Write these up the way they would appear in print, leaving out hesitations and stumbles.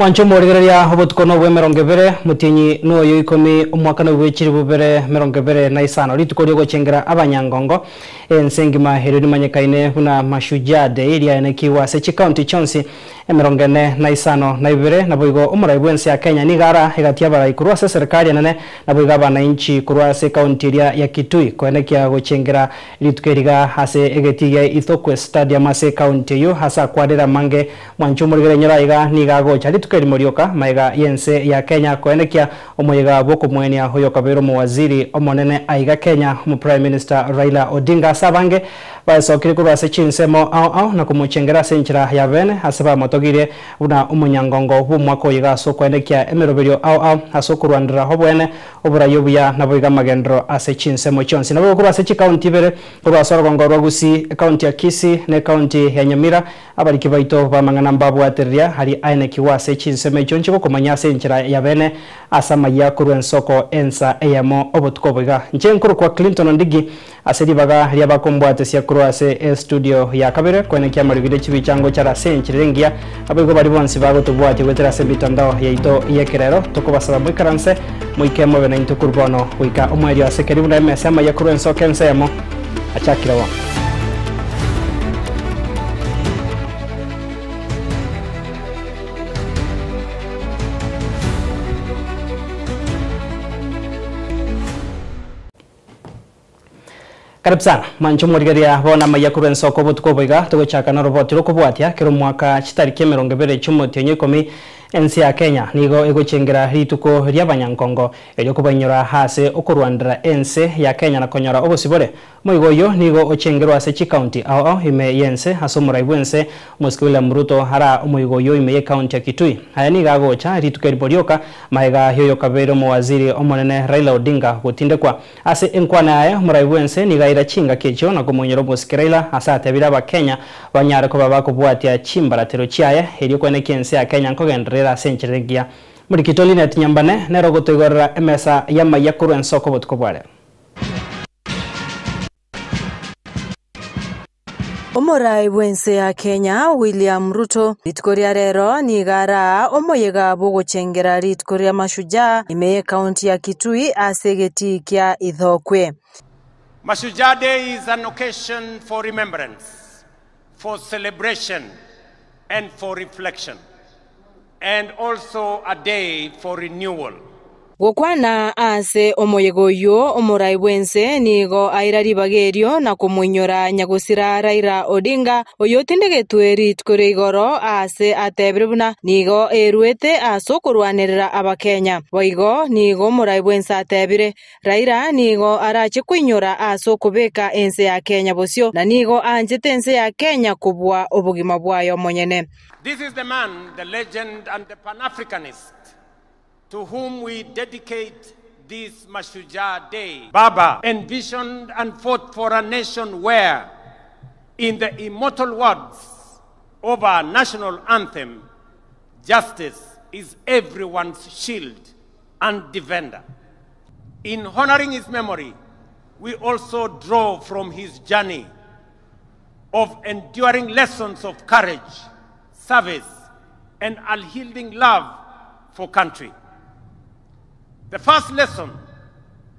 Mwancho morigereria hobotkono bwe merongevere mutinyi no yo ikomi umwaka no bwechiri bubere merongevere na isano ritukori gochengera abanyangongo ensengima hereri manyekaine buna mashujaa de area ene kiwa sechi county chonsi emerongene na isano na ibere na boigo umuraibwensi ya Kenya nigara hegatia bara ikurwa se serikali nene na boiga bana inchi kurwa se county area ya Kitui koenekia gochengera ritukeriga hase egetiye Ithokwe stadium ase county yo hasa kwadera mange mwancho morigere nyaraiga nigago chari tukeri morioka maiga yense ya Kenya koenekia omoyega boko mwenia hoyo kabero mu waziri omonene aiga Kenya mu prime minister Raila Odinga sabange basokiri kurwa se chinsemo au na kumuchengera senchira ya bene hasaba motogire una umunyangongo bumwako yiga sokoenekia emeroberio au hasokurwandira hobwene oburayobuya na boiga magendro ase chinsemo chonsi na kurwa se county bere kurwa sorgongo rogusi county ya Kisii ne county ya Nyamira abariki baito bamangana mbabu ateria hari aine kiwase chinsemo chonchi komanya senchira ya bene asama ya kurwensoko ensa eyamo obotkoboga nchenkuru kwa Clinton Ondigi asedi baga ria bakombwate sia kurwa se studio ya kabere kwenekia marigide chibichango chara senchirengia abigo bari bonsi bago tubwati wetera se bitandao yaito yekerero tokobasaba mwikaranse mwikemo bena intukurbono wika omweri asekeri buna mesema ya kurwensoko ensa eyamo achakirawa Karibu sana mancho morigeria bona mayakuru nsoko butkoboiga togochaka na roboti rokobwatia kero mwaka chitariki 2010 ensi ya Kenya nigo egochengera rituko ry'abanyankongo elyo kubanyora hase okurwandira ense ya Kenya na konyora obosibore moigoyo nigo ochengerwa ase county au ime yense hasomuraibwense Muskila Mruto hara moigoyo ime county ya Kitui aya niga gocha rituko riborioka maiga yoyo kabero mu waziri omonene Raila Odinga gutindekwa ase enkwana aya muraibwense niga irachinga kecho na kumonyero Muskiraila asate biraba Kenya banyare ko babakubwatia chimbaratero chiaya elyo kwene kense ya Kenya nkogendera senchiregia muri kitoli net nyambane nero gotegorera emesa yama yakuru ensoko botkobware Omuraibwense ya Kenya William Ruto ritkoria rero nigara omoyega bogochengera ritkoria mashujaa ime county ya Kitui asegeti kya Ithokwe. Mashujaa Day is an occasion for remembrance, for celebration and for reflection, and also a day for renewal. Gokwana ase omoyegoyo omuraibwense nigo airari bagerio na kumunyora nyagusira Raila Odinga oyotindegetwe ritkore igoro ase atebrebuna nigo erwete asokurwanirira abakenya boigo nigo muraibwense atebire Raila nigo arache kuinyora asokubeka ense ya Kenya bosio na nigo anjete ense ya Kenya kubwa obugima bwayo monyene. This is the man, the legend and the Pan-Africanist to whom we dedicate this Mashujaa Day. Baba envisioned and fought for a nation where, in the immortal words of our national anthem, justice is everyone's shield and defender. In honoring his memory, we also draw from his journey of enduring lessons of courage, service, and unyielding love for country. The first lesson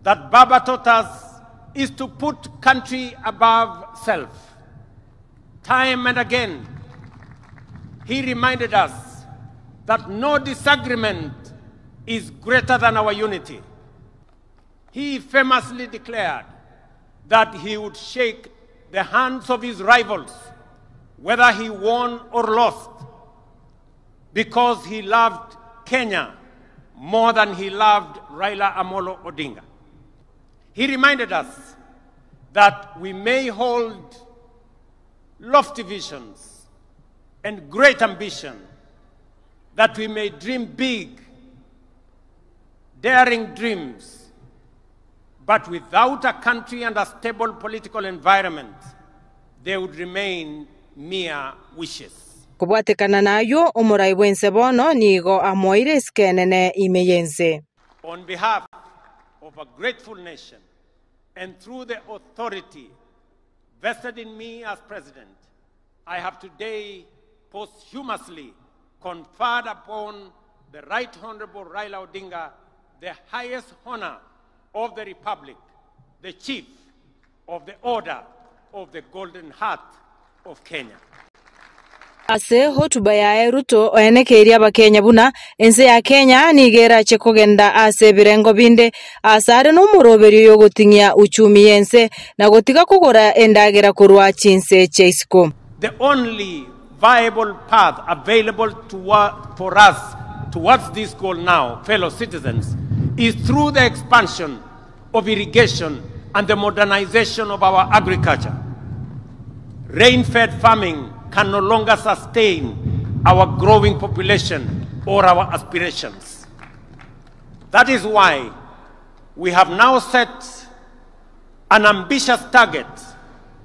that Baba taught us is to put country above self. Time and again, he reminded us that no disagreement is greater than our unity. He famously declared that he would shake the hands of his rivals, whether he won or lost, because he loved Kenya more than he loved Raila Amolo Odinga. He reminded us that we may hold lofty visions and great ambition, that we may dream big, daring dreams, but without a country and a stable political environment, they would remain mere wishes. Kubwatekana nayo omuraibwense bono nigo amoire skenene imeyense. On behalf of a grateful nation and through the authority vested in me as president, I have today posthumously conferred upon the Right Honorable Raila Odinga the highest honor of the Republic, the Chief of the Order of the Golden Heart of Kenya. Ase hotuba ya Ruto oenekeria abakenya buna ense ya Kenya nigera chekogenda ase birengo binde asare no muroberi yo gutingia uchumi yense na gotiga kugora endagera kurwa chinse cheisiko. The only viable path available for us towards this goal now, fellow citizens, is through the expansion of irrigation and the modernization of our agriculture. Rain-fed farming can no longer sustain our growing population or our aspirations. That is why we have now set an ambitious target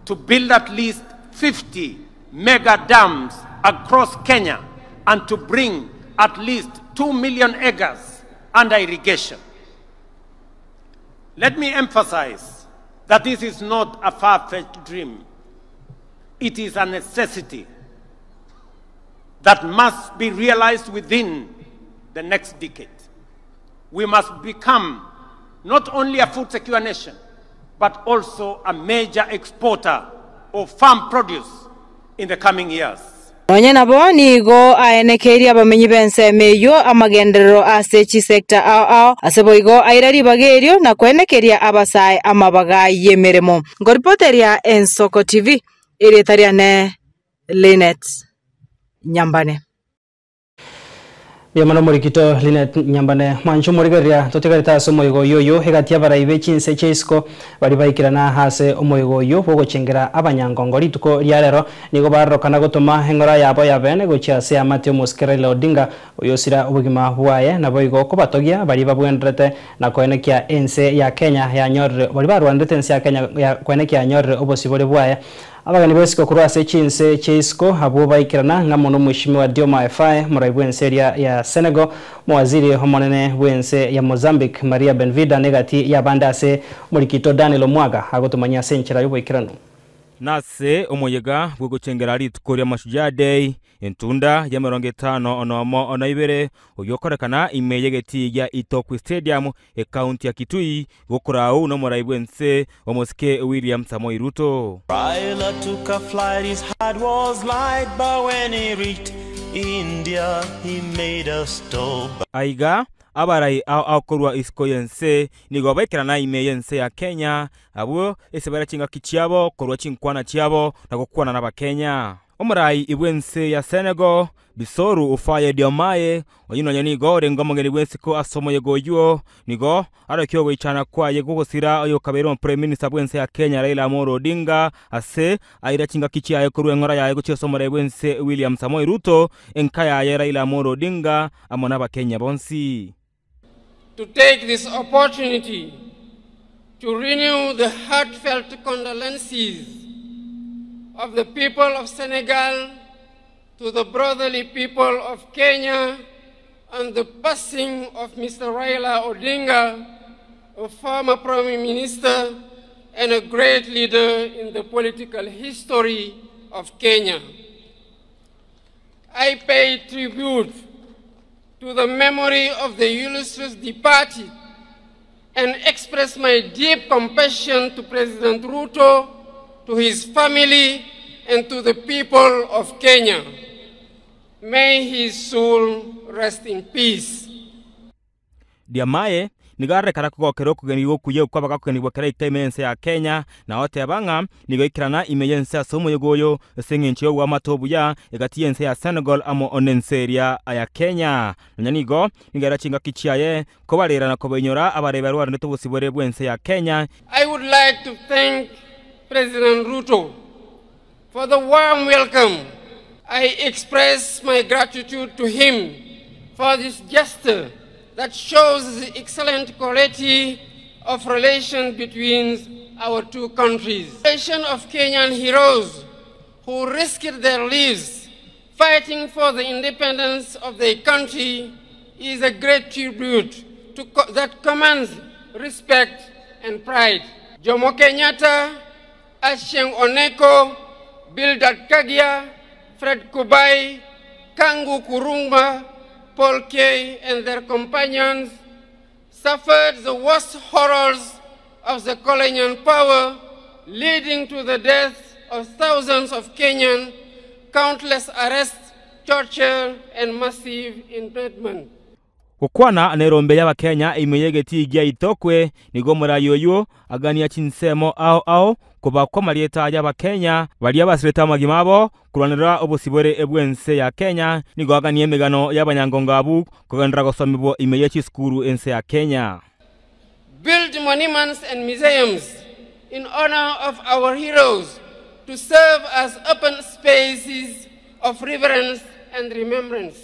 to build at least 50 mega dams across Kenya and to bring at least 2 million acres under irrigation. Let me emphasize that this is not a far-fetched dream. It is a necessity that must be realized within the next decade. We must become not only a food secure nation, but also a major exporter of farm produce in the coming years. Onye nabo nigo aenekeria bamenyi bense meyo amagenderero ase chi sector ao aseboigo airari bagerio na kwenekeria abasai amabaga yemeremo. Ngoripoteria Ensoko TV iretariane Linet Nyambane. Yamano murikito Linet Nyambane manchu murigeria totegarita somoigo yoyo hegatia baraibe chinse cheisiko bari baikirana hase omoigo yo bogochengera abanyangongo rituko ryarero nigo barokana gutuma hengora yabo yabene gocha se amate Raila Odinga oyosira ubugima bwaye nabo igo kubatogia bari babwendrete na kwenekia ense ya Kenya ya nyorre bari barwandete ense ya Kenya ya kwenekia nyorre obosibore bwaye abagani besiko kurwase chinse cheisiko abo baikirana ngamono mwishimi wa Dioma FI muraibwense ya Senegal mwaziri homonene wense ya Mozambique Maria Benvida negati ya bandase murikito Daniel Omwaga agotumanya senchera yubo ikirano nase omoyega bwogochengera rituko rya Mashujaa Day entunda ya 50 onomo onaibere oyokorekana imeyegeti ya Itokwi Stadium e county ya Kitui gokurau no moraibwense omosike William Samoei Ruto. Raila took a flight, his heart was light, but when he reached India he made a stop. Aiga abarai akorwa iskoyense nigo baikirana imeyense ya Kenya abo esebera chinga kichiabo korwa chinkwana chiabo na gukwana n'abakenya. Omurai ibwense ya Senegal bisoru ufaye Diomaye oyino nigo rengomongeri bwensiko asomoye goyo nigo arakyo wichana kwa yegugusira oyo kabero prime minister bwense ya Kenya Raila Amolo Odinga ase aira chinga kichiaye kurwe ngora yaye guchyo somore bwense William Samoei Ruto enkaya ya Raila Amolo Odinga amona bakenya bonsi. To take this opportunity to renew the heartfelt condolences of the people of Senegal to the brotherly people of Kenya on the passing of Mr. Raila Odinga, a former Prime Minister and a great leader in the political history of Kenya. I pay tribute to the memory of the illustrious departed and express my deep compassion to President Ruto, to his family, and to the people of Kenya. May his soul rest in peace. Diamaye nigare karakoko keroko genigo kuye kwa bakakeni bokera ikemense ya Kenya na ote abanga nigo ikirana imeyense asomo yogoyo sengencho wa matobu ya egatiyense ya Senegal amo onenseria ya Kenya nyanigo nigara chinga kichiaye ko barera na kobenyora abareba rwanda tubusibore bwense ya Kenya. I would like to thank President Ruto for the warm welcome. I express my gratitude to him for this gesture that shows the excellent quality of relations between our two countries. The nation of Kenyan heroes who risked their lives fighting for the independence of their country is a great tribute that commands respect and pride. Jomo Kenyatta, Achieng Oneko, Bildad Kagia, Fred Kubai, Kangu Kurungwa, Paul Kay, and their companions suffered the worst horrors of the colonial power, leading to the death of thousands of Kenyans, countless arrests, torture, and massive internment. Gukwana nerombe y'Abakenya imeyegetigia itokwe nigo murayoyo agania chinsemo ao kubakwa marieta y'Abakenya bali abasireta magimabo kuranira obusibore ebwense ya Kenya nigo agania emigano y'Abanyangongabu kuganira gosomibwo imeyechi skuru ense ya Kenya. Build monuments and museums in honor of our heroes to serve as open spaces of reverence and remembrance.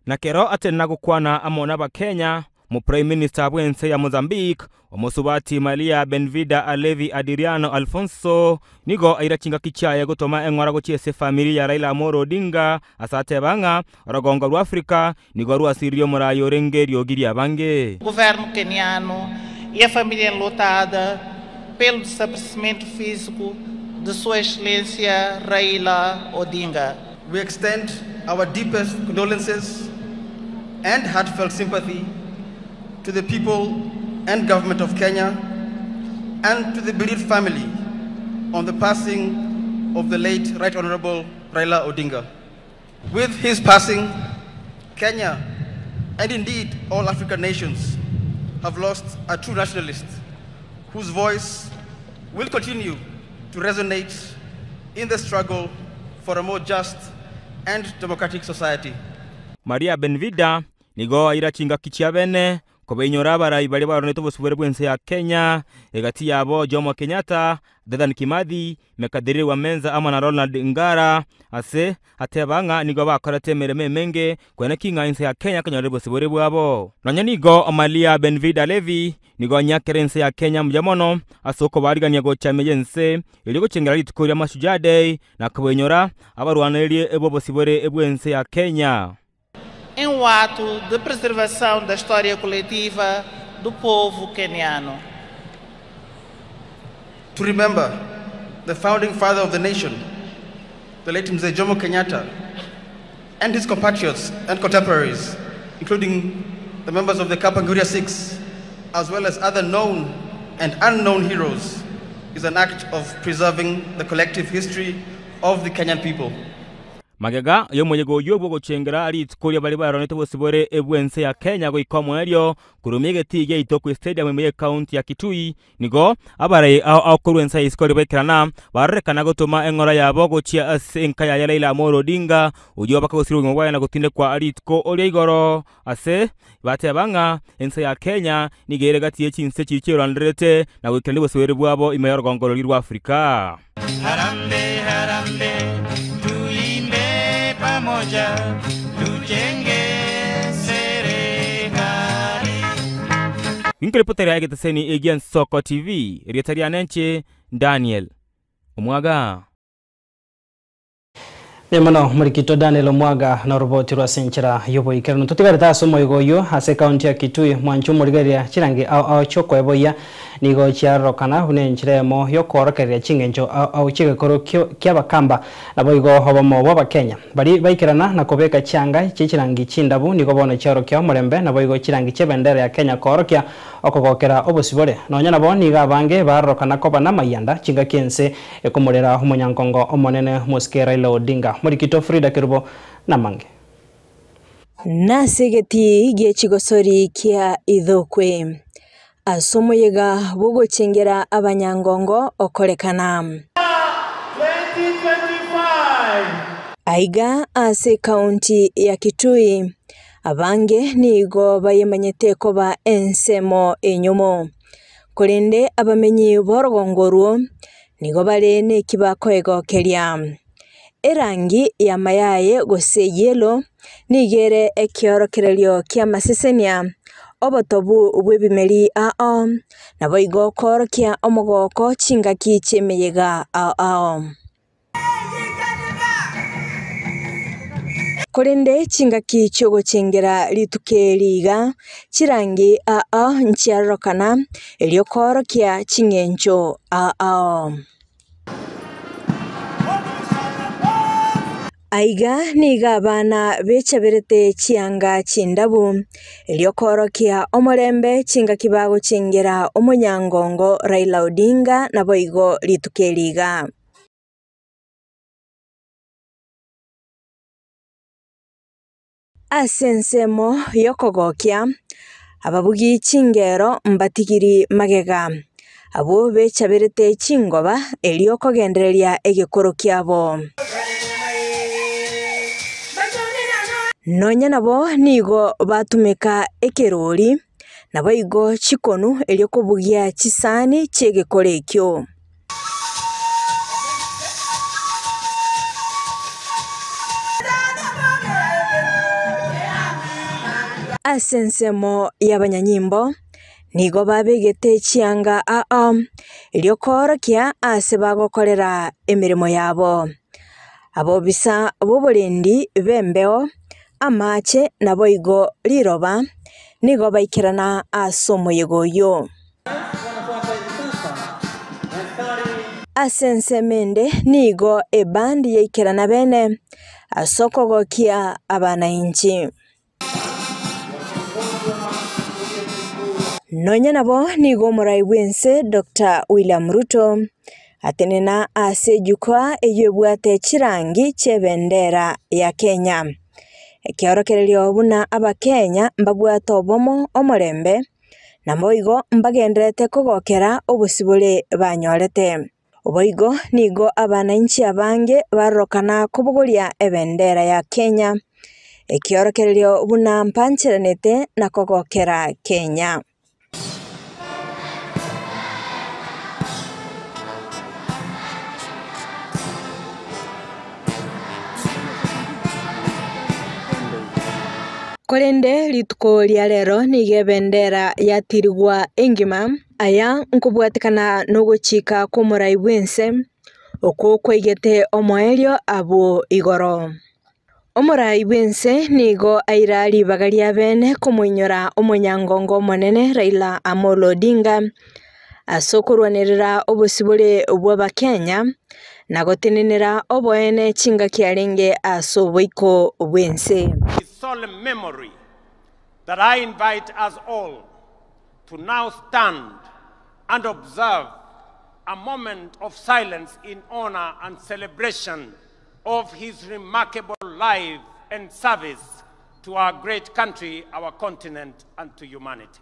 Nakero atena gukwana amona Abakenya mu Prime Minister bwense ya Mozambique omusubati Maria Benvida Alevi Adriano Alfonso nigo airachinga kichaye gutoma engwara gochiese familia ya Raila Amolo Odinga asate banga orogongo rwa Afrika nigo ruasirio murayo rengerio giria bange. Governo keniano e a família enlutada pelo desaparecimento físico de Sua Excelência Raila Odinga. We extend our deepest condolences and heartfelt sympathy to the people and government of Kenya and to the bereaved family on the passing of the late Right Honorable Raila Odinga. With his passing, Kenya and indeed all African nations have lost a true nationalist whose voice will continue to resonate in the struggle for a more just and democratic society. Maria Benvida nigo airachinga kichiabene kobenyora barai bali baroneto bosubere bwense ya Kenya egati yabo Jomo Kenyatta, Dedan Kimathi, Mekadiri wa Menza ama na Ronald Ngara ase atebanga nigo bakorate mereme menge kwena kinga inse ya Kenya kanyore bosubere bwabo. Nanya nigo Maria Benvida Levi nigo nyakerense ya Kenya mjamono asoko barigania go chamejense iligo chengera litukoria Mashujaa Day na kobenyora abarwanerie ebo bosubere ebwense ya Kenya. Em ato de preservação da história coletiva do povo keniano. To remember the founding father of the nation, the late Mzee Jomo Kenyatta, and his compatriots and contemporaries, including the members of the Kapenguria Six, as well as other known and unknown heroes, is an act of preserving the collective history of the Kenyan people. Magega yomonyego yobo gochengera ari tkoria bali baronete bosibore ebwense ya Kenya go ikomweryo kurumige tige itoko stadium meye county ya Kitui nigo abare akorwensa iskori bekirana barekana gotoma engora yabo gochia ase nkaya ya Raila Amolo Odinga ujo bakagosiro ngwa na gotinde kwa ari tko ore igoro ase bate banga ense ya Kenya nigere gatie chinse chichirandrete na wikende bosibore bwabo imeyor gongolo lirwa Afrika. Harambe harambe pamoja tujenge serikali. Winkiripoteri ya Getaseni Aegean Soko TV Rietaria Nenche Daniel Omwaga. Nemano murikito Daniel Omwaga na roboti rwa senchera yobo ikerano tutigarita somo igoyo ase county ya Kitui mwanchu murigeria chirangi au choko eboya nigo chiarokana hunenchiremo yokorokeria chingencho au chigekoro kyabakamba nabo igo hobomo bwa Kenya bali baikirana na kobeka changa chichirangi chindabu nigo bona charo kya murembe nabo igo chirangi chebendera ya Kenya korokya okogokera obosibore nonya nabo niga bange barokana koba na mayanda chinga kense ekomorera humunyankongo omonene Muske Raila Odinga murikito Frida Kirubo namange nasegeti gie chigosori kia idhokwe asomo yega bugo chengera abanyangongo okorekana 2025 aiga ase county ya Kitui abange nigo bayemanyete koba ensemo enyomo kurinde abamenyi borogongorwo nigo bare ne kibako egokeria erangi ya mayaye gose yelo nigere ekiorokerelio kia masesenia obotobu ubwebimeri nabo igo korokia omogoko chingaki chemeyega kurinde chingaki chogo chengera litukeliga chirangi nchiarokana elio korokia chingencho Aiga niga bana bechaberete chianga chindabu eliokorokia omorembe chinga kibago chingera omunyangongo Raila Odinga na boigo litukeliga. Asensemo yokogokia ababugi chingero mbatigiri magega abo bechaberete chingoba eliokogendereria egekoro kiabo. Nonya nabo nigo batumika ekerori nabo igo chikonu eliokobugia chisani chegekore ekyo. Asensemo y'abanyanyimbo nigo babegete chianga eliokorokia ase bagokorera emirimo yabo. Abo bisa boborendi bembeo amache nabo igo liroba nigo baikirana asomo yegoyo. Asensemende nigo ebandi yaikirana bene asokogokia abana inchi. Nonya nabo nigo Murai Bwense Dr. William Ruto atenena ase jukwa eyebwate chirangi chebendera ya Kenya. Ekiorokererio buna abakenya mbabwata obomo omorembe namoigo mbagenderete kogokera obusibule banyorete. Oboigo nigo abana inchi abange barokana kubuguria ebendera ya Kenya. Ekiorokererio buna mpanchiranete na kogokera Kenya. Korende lituko lia lero nige bendera yatirigwa engima aya nkubwatikana nogochika ko Murai Bwense oko kwegete omoelio abo igoro. Omurai Bwense nigo airali bagaria bene kumuinyora omunyangongo monene Raila Amolo Odinga asokurwanirira obusibule bw'abakenya na gotenenera oboene chinga kiarenge asoboiko Bwense. Solemn memory that I invite us all to now stand and observe a moment of silence in honor and celebration of his remarkable life and service to our great country, our continent, and to humanity.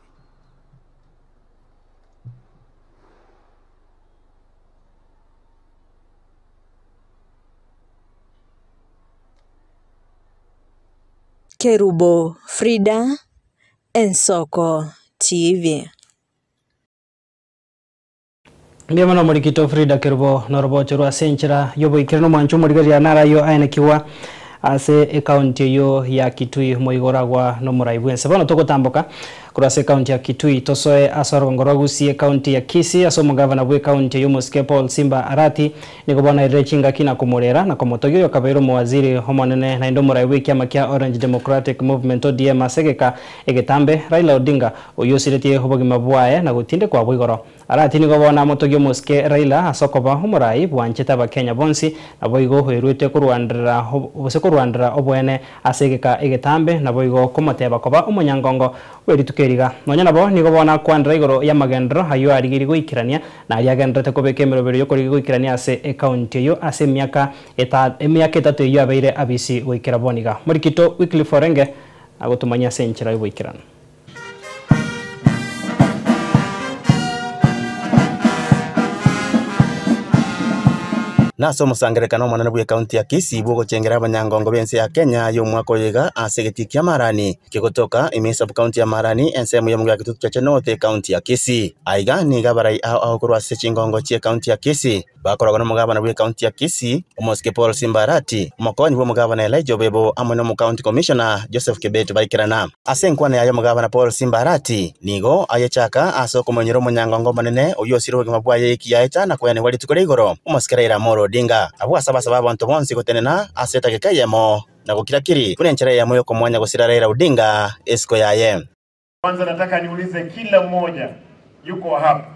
Kerubo Frida Ensoko TV. Ndio mana murikito Frida Kerubo norobo churwa senchira yobo ikirano manchu murigari anara yo aina kiwa ase county yo ya Kitui moigoragwa no Murai Bwense bano tokotamboka kurase county ya Kitui tosoe asoro ngorogusie county ya Kisii aso mugavana bwe county yo Muske Paul Simba Arati niko bana irechinga kina kumurera na komotogyo yo kabairo mwaziri homonene na ndo Murai Bwe kiama kia Orange Democratic Movement ODM asegeka egetambe Raila Odinga oyosiretie hobogima bwae na gutinde kwa bwigoro. Arati niko bana motogyo Muske Raila asokoba Murai bwancheta ba Kenya bonsi na boigo hoirute kurwandira Rwandra obwene asegeka egetambe na boigo komoteba koba omunyangongo werituke nonya nabo nigo bona kwandra igoro ya magendro hayo arigiri goikirania na ariagendrete kobekemero bero yo kuri goikirania ase county yo ase miaka etatu yo abeire abisi goikira boniga murikito weekly forenge agotumanya senchira yo goikirana Naso musangerekano manana bwe county ya Kisii bwo chengera abanyangongo bense ya Kenya yo mwako yega asegetikia Marani kigotoka imesa county ya Marani ensemu ya mga kitutu cha North county ya Kisii aiga ni gabarai aho kurwa sechingongo che county ya Kisii bakora no mugabana bwe county ya Kisii Muske Paul Simba Arati mukoni bwo mugabana Elijah Bebo amwe no county commissioner Joseph Kibet baikirana asenkwana ya mugabana Paul Simba Arati nigo ayechaka asoko monyero munyangongo manene oyosiro bwe mabwaye kiyaita na kwene wali tukore igoro Muske Amolo Odinga abo asaba abantu bonsi gotenena aseta gekayemo na kukirakiri kunenchera ya moyo komwanya gosira Raila Odinga esko yaye. Kwanza nataka niulize kila mmoja yuko hapa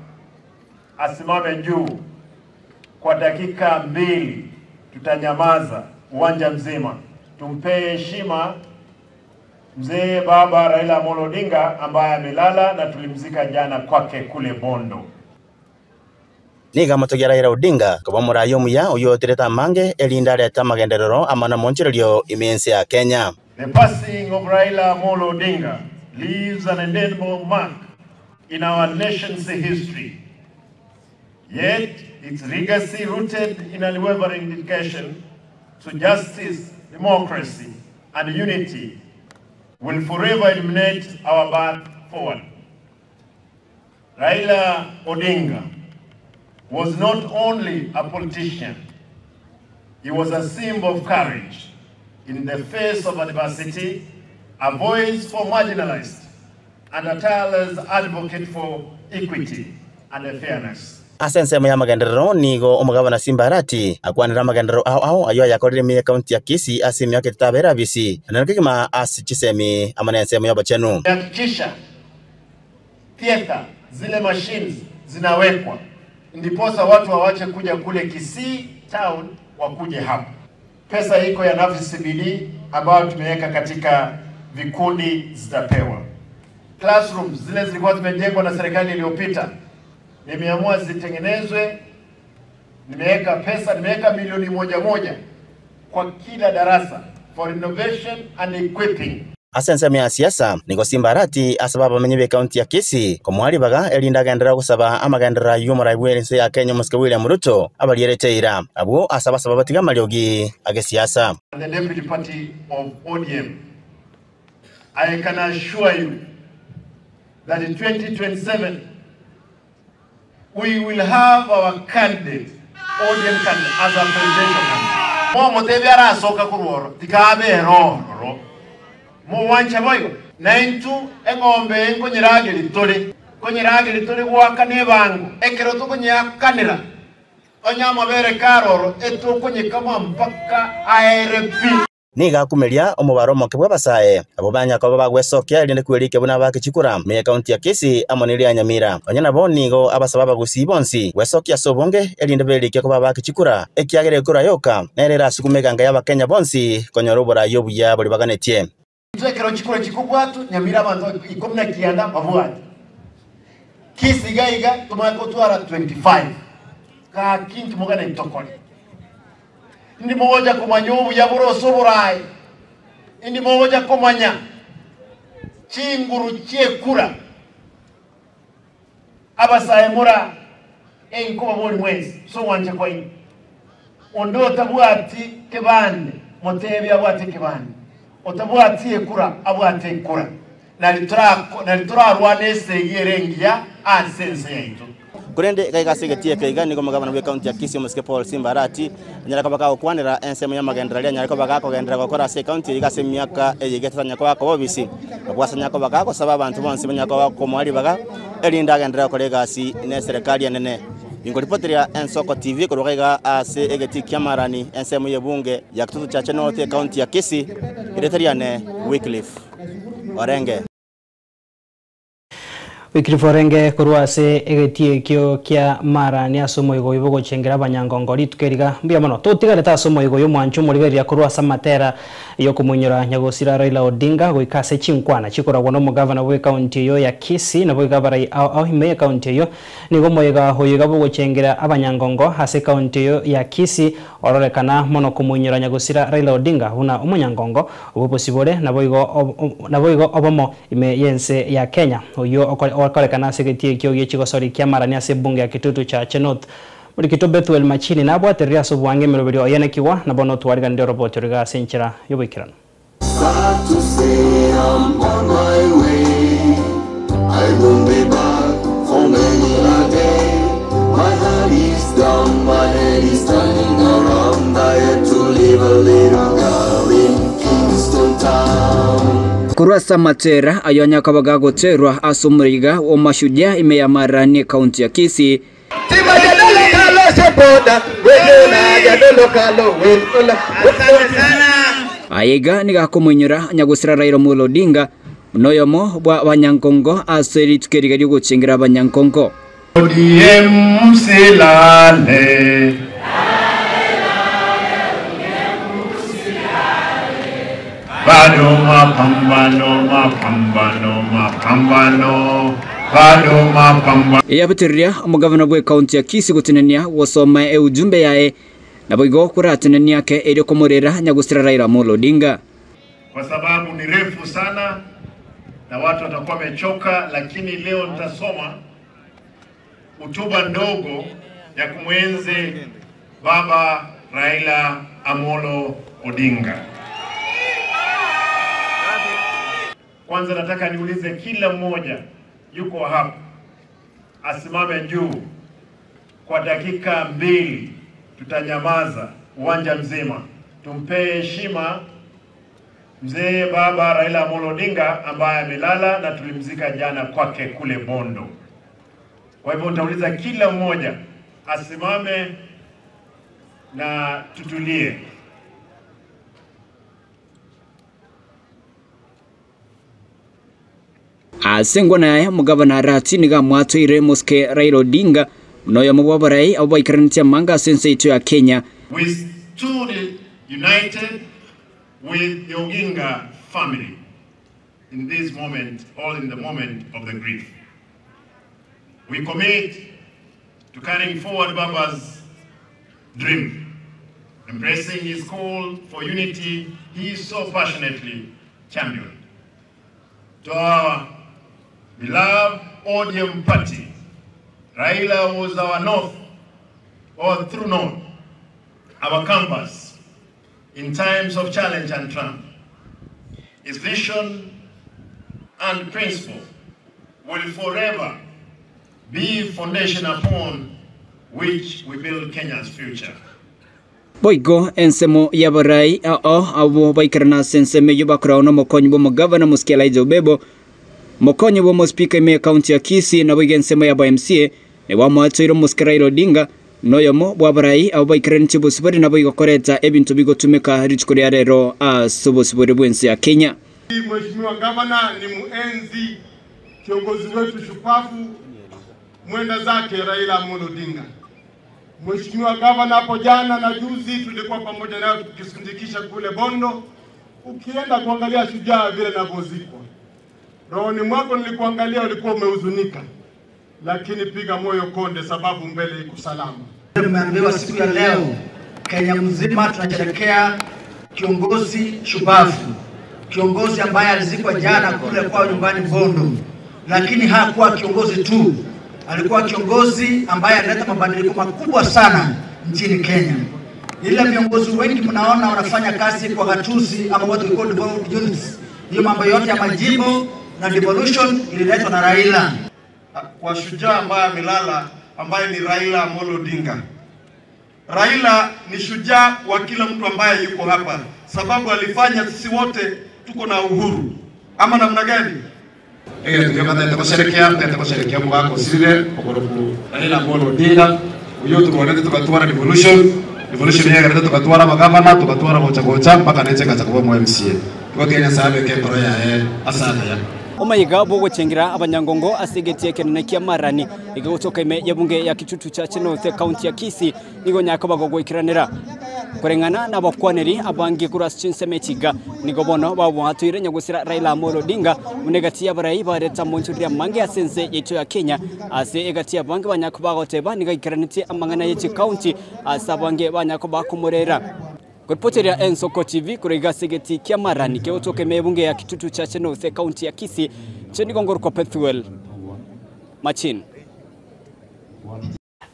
asimame juu kwa dakika 2, tutanyamaza uwanja mzima. Tumpee heshima mzee baba Raila Amolo Odinga ambaye amelala na tulimzika jana kwake kule Bondo. Niga matogia Raila Odinga kwa murayo muya uyo tereta mange elinda leta magenderero amana monchirio imense ya Kenya. The passing of Raila Amolo Odinga leaves an indelible mark in our nation's history. Yet its legacy, rooted in unwavering dedication to justice, democracy, and unity, will forever illuminate our path forward. Raila Odinga was not only a politician, he was a symbol of courage in the face of adversity, a voice for marginalized, and a tireless advocate for equity and fairness. Asense ya magenderero nigo omugabana Simbarati akwanira magenderero ao ayo yakorire mi county ya Kisii asimi yake tabera bisi nanakima asichisemi amanense ya bachenu. Hakikisha theater zile machines zinawekwa ndiposa watu wawache kuja kule Kisii town wakuje hapa. Pesa iko ya Nafsi CBD ambayo tumeweka katika vikundi zitapewa. Classrooms zile zilikuwa zimejengwa na serikali iliyopita nimeamua zitengenezwe, nimeweka pesa, nimeweka milioni moja kwa kila darasa for innovation and equipping. Asense ya siasa niko Simbarati asababa menye county ya Kisii komwali baga elinda gendera kusaba amagendera yumura ibwense ya Kenya Mr. William Ruto abaliyereteira abo asaba sababa tiga maliogi age siasa. The deputy party of ODM, I can assure you that in 2027 we will have our candidate, ODM candidate, as a presidential candidate. Mo motebiara soka kuruoro, tikabe ro. Mo wancha boyo. Naintu engombe nkonyirage litole waka nebango. Ekero to konyakanira. Onyama bere karoro eto konyikama mpaka ARP. Niga kumelia omubaro mokebwa basae abo banyako bagwesokia elinde kwelike buna bakicikura me county ya Kisii amonili ya Nyamira onyana bo nigo abasaba gusibonsi wesokia sobonge elinde belike ko bakicikura ekiagere kura yoka nerera sikumeganga ya Kenya bonsi konyorobora yobuya bali baganetie Twekero chikura chikubwatu Nyamira bantu ikomna kianda babuati Kisii gaiga tumako twara 25 ka kintu mugana itokole Ndi moja kumanyobu ya buroso burai. Ndi moja kumanya chinguru chekura. Abasaye mura enkuba boli mwezi so wanje kwa ini. Ondo otabwati kebande motebi abwati kebande. Otabwati ekura abwati ekura. Nalitura rwanese yerengia asense yaito. Kurende kaiga segetie kaiga niko magabana we county ya Kisii Mr. Paul Simbarati nyaraka baka okwanira ensemo ya magendera nyaraka baka kogendera gukora se county igase myaka eyigetanya kwa obisi abwasanya ko baka ko sababa abantu bonse banyaka bako mwali baka elinda gendera kolegasi ne serikali yanene ingo ripoteria Ensoko TV kurogaiga ase egeti kyamarani ensemo yebunge ya kitutu cha Chenote county ya Kisii ireteriane Wycliffe Orenge Wikiriforenge kurwase egetie kyo kia mara ni asomo igo ibogo chengera abanyangongo litukeriga mbia mono tutigale ta asomo igo yo mwanchu muriberia kurwasa matera yo kumunyora nyagosira Raila Odinga goikase chinkwana chikoragwa no mugavana we county yo ya Kisii na bogabara au hime county yo nigo moyega hoyiga bogo chengera abanyangongo hase county yo ya Kisii ororekana mono kumunyora nyagosira Raila Odinga una umunyangongo obosibore na boigo obomo ime yense ya Kenya oyo okorekana segetie kyo gichigosori kya marani ase bunge ya kitutu cha Chenoth muri kito Bethwel Machini na bwateria so bwange merobero yene kiwa na bono twariga ndi robot riga senchira yobikirana Kurwasa matera ayonya kabaga goterwa asumuriga o mashujaa imeyamarani county ya Kisii aiga nigakomunyura nyagusira Raila Amolo Odinga noyomo bwa banyankongo aseri tukeriga guchingira abanyankongo ODM silale bado mapambano, mapambano, mapambano, bado mapambano. Yabitiria mugavana bwe kaunti ya Kisii gutinania gusoma ujumbe yae na boigo kuratinania yake ili kumurera Nyagusira Raila Amolo Odinga. Kwa sababu ni refu sana na watu watakuwa wamechoka, lakini leo nitasoma hotuba ndogo ya kumwenzi Baba Raila Amolo Odinga. Kwanza nataka niulize kila mmoja yuko hapa asimame juu kwa dakika 2. Tutanyamaza uwanja mzima, tumpee heshima mzee Baba Raila Amolo Odinga ambaye amelala na tulimzika jana kwake kule Bondo. Kwa hivyo nitauliza kila mmoja asimame na tutulie. Asengwa naye mugavana arati niga mwatwire muske Raila Odinga noyo mubabarai abaikarantia manga sense itu ya Kenya. We stood united with the Oginga family in this moment, all in the moment of the grief. We commit to carrying forward Baba's dream, embracing his call for unity he so passionately championed. To our beloved ODM party, Raila was our north, or true north, our compass in times of challenge and triumph. His vision and principle will forever be foundation upon which we build Kenya's future. Boigo ensemo yabarai abo baikarana senseme yubakraona mokonyi bo mugavana muskela Ijobebo mokonyi bo speaker me county ya Kisii na boigen ensemo ya MCA ne wa mwatiro muskera Raila Odinga noyomo bwabarai abo baikarana chibusibori na boigo koreta ebintu bigotumeka richikuri arero asubusibori bwensi ya Kenya. Mheshimiwa Gavana ni muenzi kiongozi wetu shupavu mwenda zake Raila Amolo Odinga. Mheshimiwa Gavana, hapo jana na juzi tulikuwa pamoja naye tukisindikisha kule Bondo. Ukienda kuangalia shujaa vile anavyozikwa, rohoni mwako nilikuangalia ulikuwa umehuzunika, lakini piga moyo konde sababu mbele iko salama. Tumeambiwa siku ya leo Kenya mzima tunasherehekea kiongozi shupavu, kiongozi ambaye alizikwa jana kule kwa nyumbani Bondo, lakini hakuwa kiongozi tu, alikuwa kiongozi ambaye alileta mabadiliko makubwa sana nchini Kenya. Ile viongozi wengi mnaona wanafanya kazi kwa gatuzi ama watu called devolved units. Hiyo mambo yote ya majimbo na devolution ililetwa na Raila. Kwa shujaa ambaye amelala ambaye ni Raila Amolo Odinga. Raila ni shujaa wa kila mtu ambaye yuko hapa, sababu alifanya sisi wote tuko na uhuru. Ama namna gani? Tukasherekea mwaka usile okoroku Raila Amolo Odinga uyo tukonete tukatwara devolution yake tukatwara magavana tukatwara mocha mpaka nece kachakwa mu MCA tukotenya sabe ke koro ya asana ya Omayiga bogo chengira abanyangongo asegetie kenene kia marani igagotoka ime yabunge ya Kitutu cha North County ya Kisii nigo nyako bagogo ikiranira kurengana na bakwaneri abangi kuraschinse metiga nigo bono babo hatuire Nyagusira Raila Amolo Odinga munegati yabarai bareta monchuria mange asense yeto ya Kenya ase egati abangi banyako bagoteba niga ikiraniti amangana yechi county asabange banyako bakumurera. Kuripoteria Ensoko TV kurega segeti kia marani ke utoke mebunge ya Kitutu cha North County ya Kisii cheni gongoro kwa Bethuel Machin.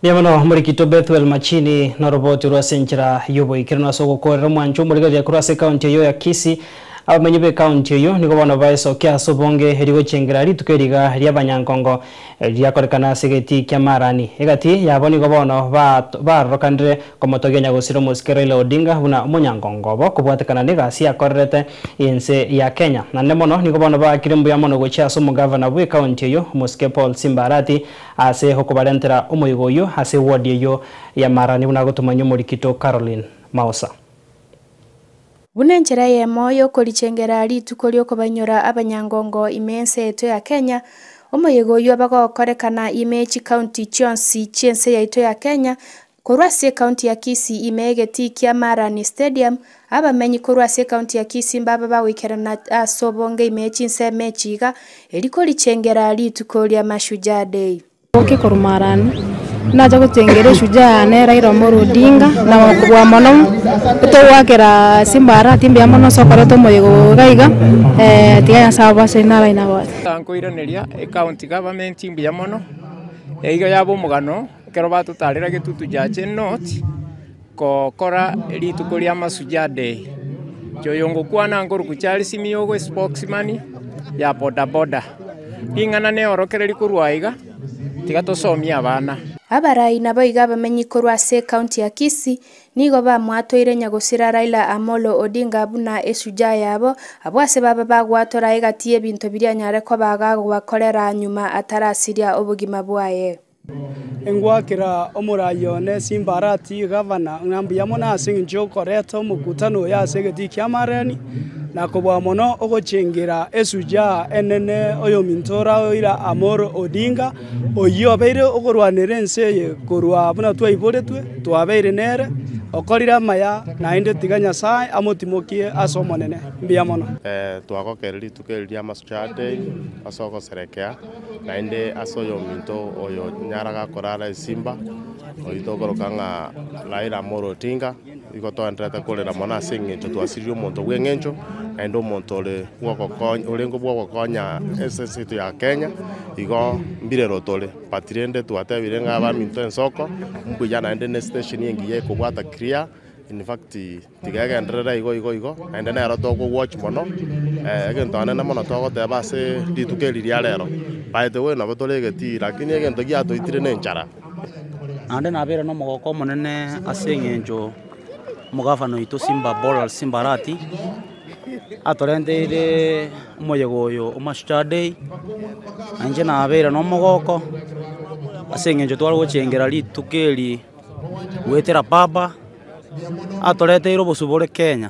Niamano murikito Bethuel Machini na roboti rwa senchira yobo ikirana soko korera mwancho murigari ya kurase county yo ya Kisii abamenyebe county yo niko bana baeso kya sobonge herigo chengerari tukeriga ria banyankongo ria korekana segeti kya marani egati yaboni go bono ba rokandre komotoge Nyagusira muskera Raila Odinga una munyankongo bo kubwatekana nega sia korrete inse ya Kenya na nemono niko bono ba kirimbu ya mono gocha so mugavana bwe county yo muske Paul Simbarati ase hokobalentera umuyigo yo ase ward yo ya marani una gotumanyo murikito Caroline Mausa. Bunenchera ye moyo kolichengera rituko lyoko banyora abanyangongo imense eto ya Kenya omoyego yo abagokorekana imechi county chionsi chiense ya eto ya Kenya korwa ase county ya Kisii imegeti kia Marani Stadium abamenyi korwa ase county ya Kisii mbaba bawikerana asobonge imechinse mechiga eliko lichengera lituko lya Mashujaa Day oke korumarani naja gutengere Shujaa ne Raila Amolo Odinga na wakubwa mono utowakera Simbara timbia mono sokoreto moyego gaiga tigaya saba senara inawa tankoiraneria county government timbia mono eiga yabo mugano kero batutarira gitutu jaje north kokora lituko lya Mashujaa Day joyongo kwana ngoro kuchali simiogo spokesman ya boda boda ingana ne orokereri kurwaiga tigatosomia abana abarai nabo iga bamenyi korwa ase county ya Kisii nigo bamwatoire nyagusira Raila Amolo Odinga buna Shujaa yabo abwase baba bagwatora igatie bintu biria nyare ko bagakorera nyuma atarasiria obugima bwaye engwakira omurayone Simbarati governor ngambuya mona asinjo koreto mukutano ya segeti kia Marani na kubwa mono ogochengera Shujaa enene oyo mintora oira Amolo Odinga oyo beire ogorwanire nseye korwa buna twaibore twabeire nere okorira maya na inde tiganya sai amotimokie asomonene mbia mono twagokereri tukeria Mashujaa Day asoko serekea na inde asoyo minto oyo nyaraga korara Simba oitogorokanga Raila Amolo Odinga igotondrete kolera mona singinto twasirio monto gwengencho endo monto le gwoko olengo bwogokonya SST ya Kenya igo mbirero tole patriende twatebire ngaba minto ensoko mbujana ende ne station yengiye kubwata clear in fact tigega ndrera igo ende na ero toko watch mono egento anena mono toko teba se ditukeli ya lero by the way na botole geti lakini egento gia to itire ne nchara ande na bere no mogoko monene asengenjo mugafano ito Simbarati atorendere moyegoyo Mashujaa Day anje na bere no mogoko asengenjo twari gochengera litukeli wetera baba atorete iro bosubore Kenya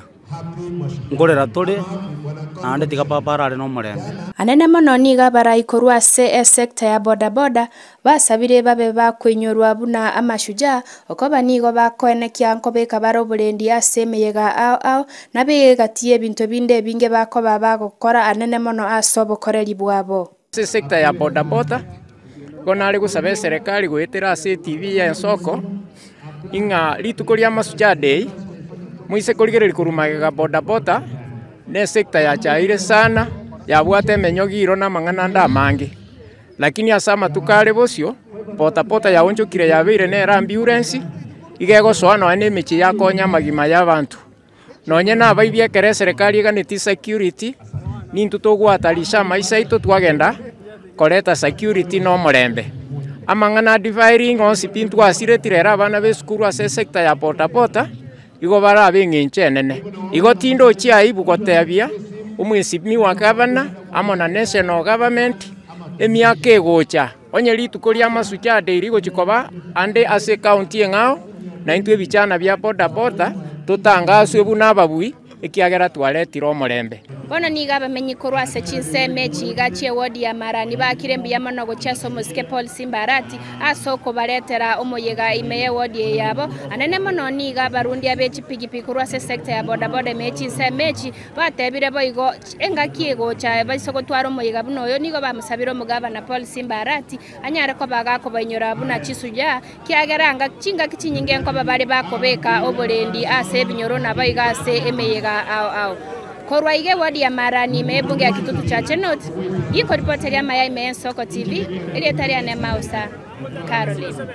ngorera tore ande tiga papa rare no murembe anene mono niga barai korwa ase sector ya boda boda basabire babe bakwenyorwa buna Amashujaa okoba nigo bakoenekia nkobeka baroburendi ase meyega ao nabegatie bintu binde binge bakoba bagokora anene mono asobokoreri bwabo ase sector ya boda boda gonare gusabe serikali gwetera ase TV ya nsoko inga lituko lya Mashujaa Day muise koligereri kurumagega boda boda ne sector ya chaire sana ya bwate menyogiro na mangana nda mangi lakini asama tukale bosio pota ya onjo kire ya bire ne ambulance igego soano ane mechi ya konya magima ya bantu nonye na baibia kere serikali ganeti security nintu togwatalisha maisa ito twagenda koleta security no murembe amangana diviring on sipintu asire tirera abana beskuru ase sector ya pota igo bara abinginche nene igo tindo chia ibu gotebia umwisimi wa governor amona national government emiaka egocha onye lituko lya Mashujaa Day rigo chikoba ande ase county ngao na intwe bichana bya boda tutangaswe buna babui ikiagera twaletiro murembe bono niga bamenyi korwa ase chinse mechi gachie wodi ya Marani bakire ya mono gochaso muske Paul Simbarati asoko baretera omoyega imeye wodi yabo anene mono niga barundi abechi pigipigi korwa ase sector ya boda boda mechi nse mechi batebire boigo engaki egocha baisoko twaro omoyega buno oyo nigo bamusabiro mugabana Paul Simbarati anyare ko bagako banyora buna Shujaa kiageranga chinga kichinyinge nko babari bakobeka oborendi ase binyoro na baiga ase emeyega ao korwa ige wadi ya Marani mebunge ya kitutu cha Chenot iko ripoti ya Mayai Meyen Soko TV ili etaria ne Mausa Caroline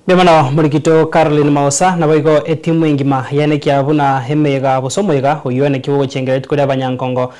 Bemana murikito Caroline Mausa na baigo etimu ingima yane kya buna hemega bosomoyega oyone kibo chengere tukuri abanyankongo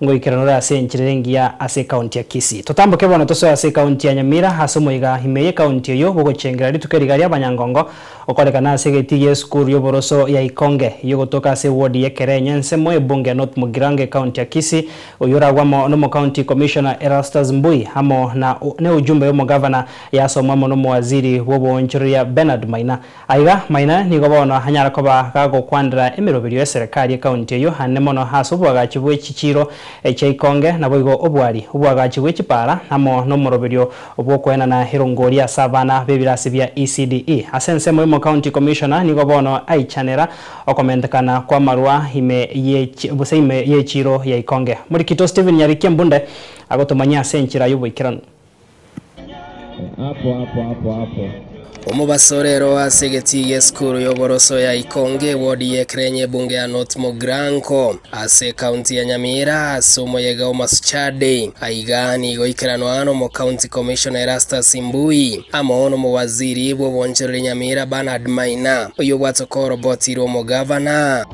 ngoikiranora ase nchirengia ase county ya Kisii totamboke bono toso ase county ya Nyamira asomoyega himeye county yo bogo chengera ritukerigaria abanyangongo okolekana ase geti ye school yo boroso ya Ikonge yo gotoka ase ward ya Kerenya nsemo ebunge North Mugirange county ya Kisii oyora gwamo no county commissioner Erastus Mbui hamo na ne ujumbe yo governor ya somamo no waziri wobonchiria Bernard Maina aiga Maina ni gobono hanyara koba gago kwandra emirobirio ya serikali ya county yo hanemono hasobwaga chibwe chichiro chaikonge na boigo obwari obwagachi wechipara namo no moroberio obwokwena na hirongoria savana bebirasi bya ECDE asense mo county commissioner nigo bono aichanera okomentekana kwa marwa ime yechiro ya ikonge muri kito Steven Nyarikia Mbunde agotomanya senchira yubwikirano hapo Omubasorero asegetiye skuru yoboroso ya Ikonge wodi yekrenye bunge ya North Mogranko ase county ya Nyamira asumo yega omasuchade aigani goikerano ano mo county commissioner Rasta Simbui amono mo waziri bwo bonchero Nyamira Bernard Maina oyo bwatokoro botiro mo governor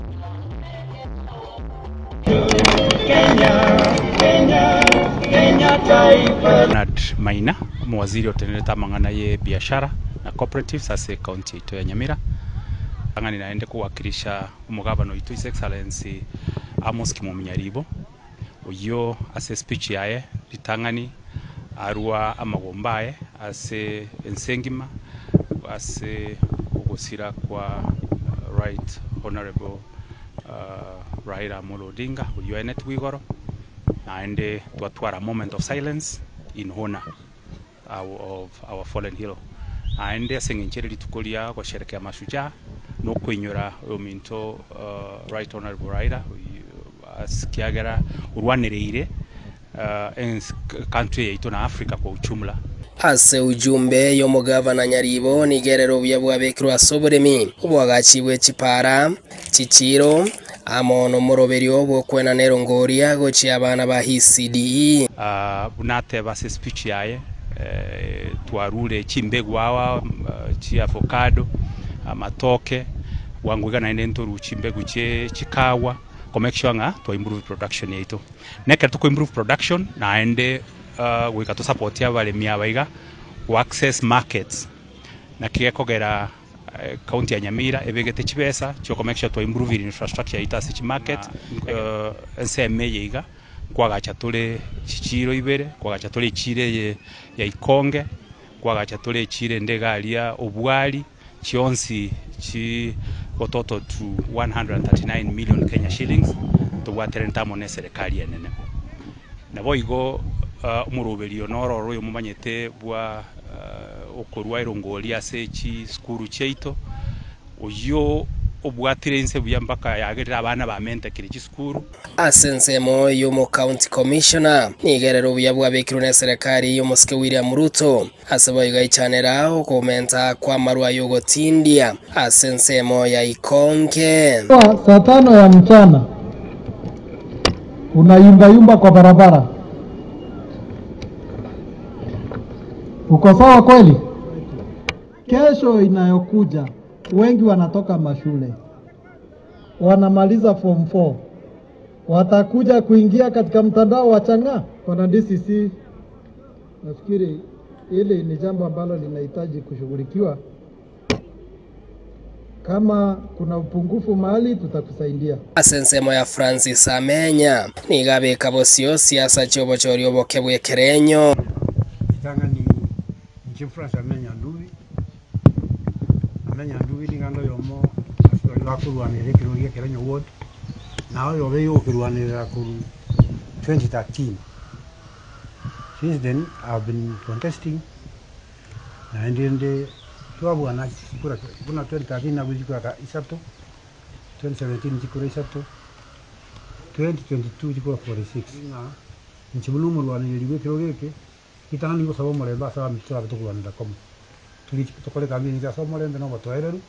Bernard Maina mwaziri oteneleta mangana ye biashara na cooperatives ase county ito ya Nyamira angani naende kuwakilisha umugabano ito His Excellency Amos Kimuminyaribo oyo ase speech yae litangani arua amagombae ase ensengima ase ogosira kwa right honorable Raila Amolo Odinga oyo enet wigoro naende twatwara moment of silence in honor of our fallen hero aende asengencheri litukolia kwa sherekea mashujaa no kwenyora ominto right honorable Raila asikiagera urwanereire en country yetu na Africa kwa ujumla ase ujumbe yo mugavana Nyaribo nigerero byabwa bekirwa asoboremi obwagachiwe chipara chichiro amono moroberio bwo kwena nerongoria gochi abana ba ECDE bunate base speech yae twarule chimbegwa chi avocado amatoke wangwega na ndentoru chimbegu che chikawa ko make sure nga to improve production yetu neka to improve production na ende we got to support ya vale miabaiga to access markets na kigekogera county ya Nyamira ebegete chibesa cho make sure to improve infrastructure ita sich market nseme yiga kwagacha tole chichiro ibere kwagacha tole chire ya Ikonge kwagacha tole chire ndegalia obwali chionsi chi ototo to 139 million Kenya shillings to waterenta mone serikali enene na boigo umuroberio nororo yo mumanyete bwa okorwa irongolia sechi skuru cheito oyo obwatirense buyambaka yagerera abana ba mente kiri skuru asensemo yo mo county commissioner nigerero buyabwa bekirune serikali yo Mosque William Ruto asaboiga ichanera okomenta kwa marwa yo gotindia asensemo ya Ikonge saa 5 ya mchana unayumba kwa barabara. Uko sawa kweli? Kesho inayokuja wengi wanatoka mashule, wanamaliza form 4, watakuja kuingia katika mtandao wa Chang'aa kwa DCC. Nafikiri ile ni jambo ambalo linahitaji kushughulikiwa. Kama kuna upungufu mahali tutakusaidia. Asensemo ya Francis Amenya nigabe kabosio siasa chobo chorio bokebwe kerenyo itanga ni Francis Amenya nduwi ningando yomo asori bakurwanire kirugia kerenyo ward naho yobe yo kurwanira ku 2013. Since then I've been contesting na ndende tuabu ana sikura kuna 2013 na bujikura isato 2017 jikura isato 2022 jikura 46 na nchibulumu rwanire liwe kirogeke kitanga nigo sabo mole basa mitwa tukuwanira komo tuli tukole kambi za sabo mole ndeno batwaereru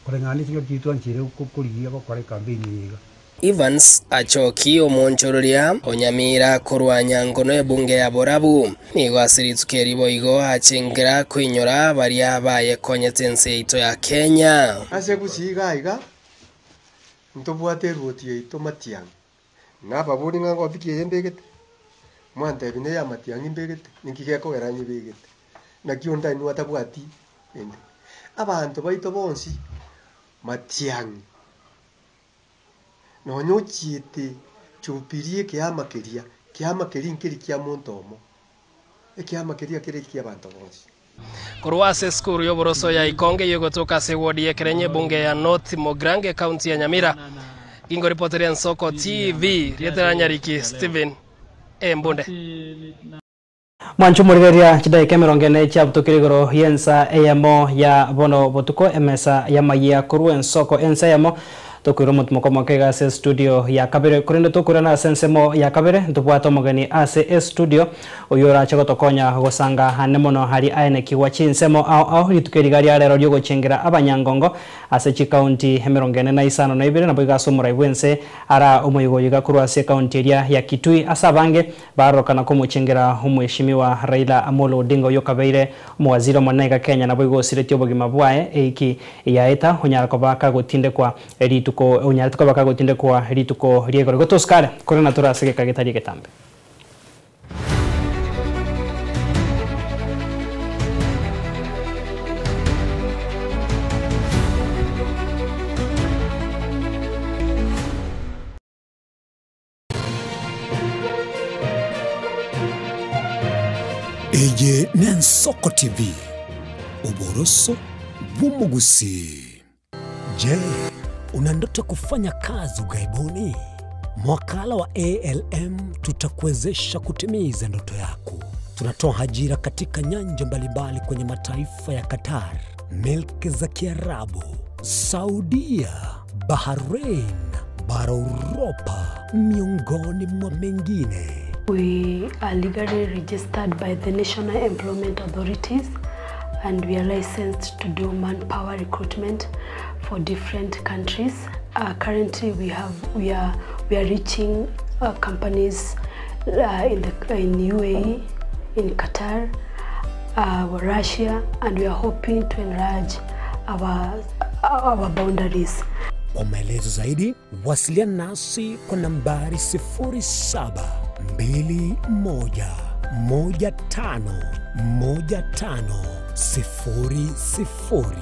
kole ngani tiyo kitwa nchire kukuligia bakore kambi yiga Evans achoki omonchororia Onyamira kurwanya ngono ebunge ya Borabu nigo asiritsuke boigo achengera kwinyora bari abaye konyetense ito ya Kenya ase gusiga iga ntobwate ruotie ito matiang naba buri ngango bikie yembegete mwante bine ya matiang imbegete nikigeko eranyi begete na kionda ni watabwati ende abantu baito bonsi matiang no nyochiete chupirie kiama keria nkiri kia montomo ekiama keria kiri kia bantu bonsi kurwase skuru yo boroso ya Ikonge yogotoka se wodi yekerenye bunge ya North Mogrange county ya Nyamira Ingo reporteria Nsoko TV rietera Nyariki Steven Mbonde. Mwanchu murigeria chidai kemerongene chabtukirigoro yensa eyamo ya bono botuko emesa ya maya kuru Nsoko ensa yamo tokuro mutmoko kega se studio ya kabere kurende tokura na sensemo ya kabere ntubwato mogani ase studio oyora chago tokonya gosanga hanemono hari aene kiwa chinsemo au litukirigari arero ryo gochengera abanyangongo ase chi county hemerongene na isano na ibere nabo igasomura ibwense ara umuyigo yiga kuru ase county area ya Kitui asabange barokana ko muchengera umweshimiwa Raila Amolo Odinga yokabeire muwaziri monega Kenya nabo igosire bogima bwae eiki yaeta hunyara ko baka gotinde kwa tuko unyari tuko baka gotinde kwa rituko riego gotoskare kore natura sege kagetari getambe Eje Nsoko TV uboroso bumugusi. Je, una ndoto kufanya kazi ugaibuni? Mwakala wa ALM tutakuwezesha kutimiza ndoto yako. Tunatoa ajira katika nyanja mbalimbali kwenye mataifa ya Qatar, Milki za Kiarabu, Saudia, Bahrain, bara Europa, miongoni mwa mengine. We are legally registered by the National Employment Authorities and we are licensed to do manpower recruitment for different countries. Currently we are reaching companies in UAE, in Qatar, Russia, and we are hoping to enlarge our boundaries. Kwa maelezo zaidi, wasiliana nasi kwa nambari 0721511500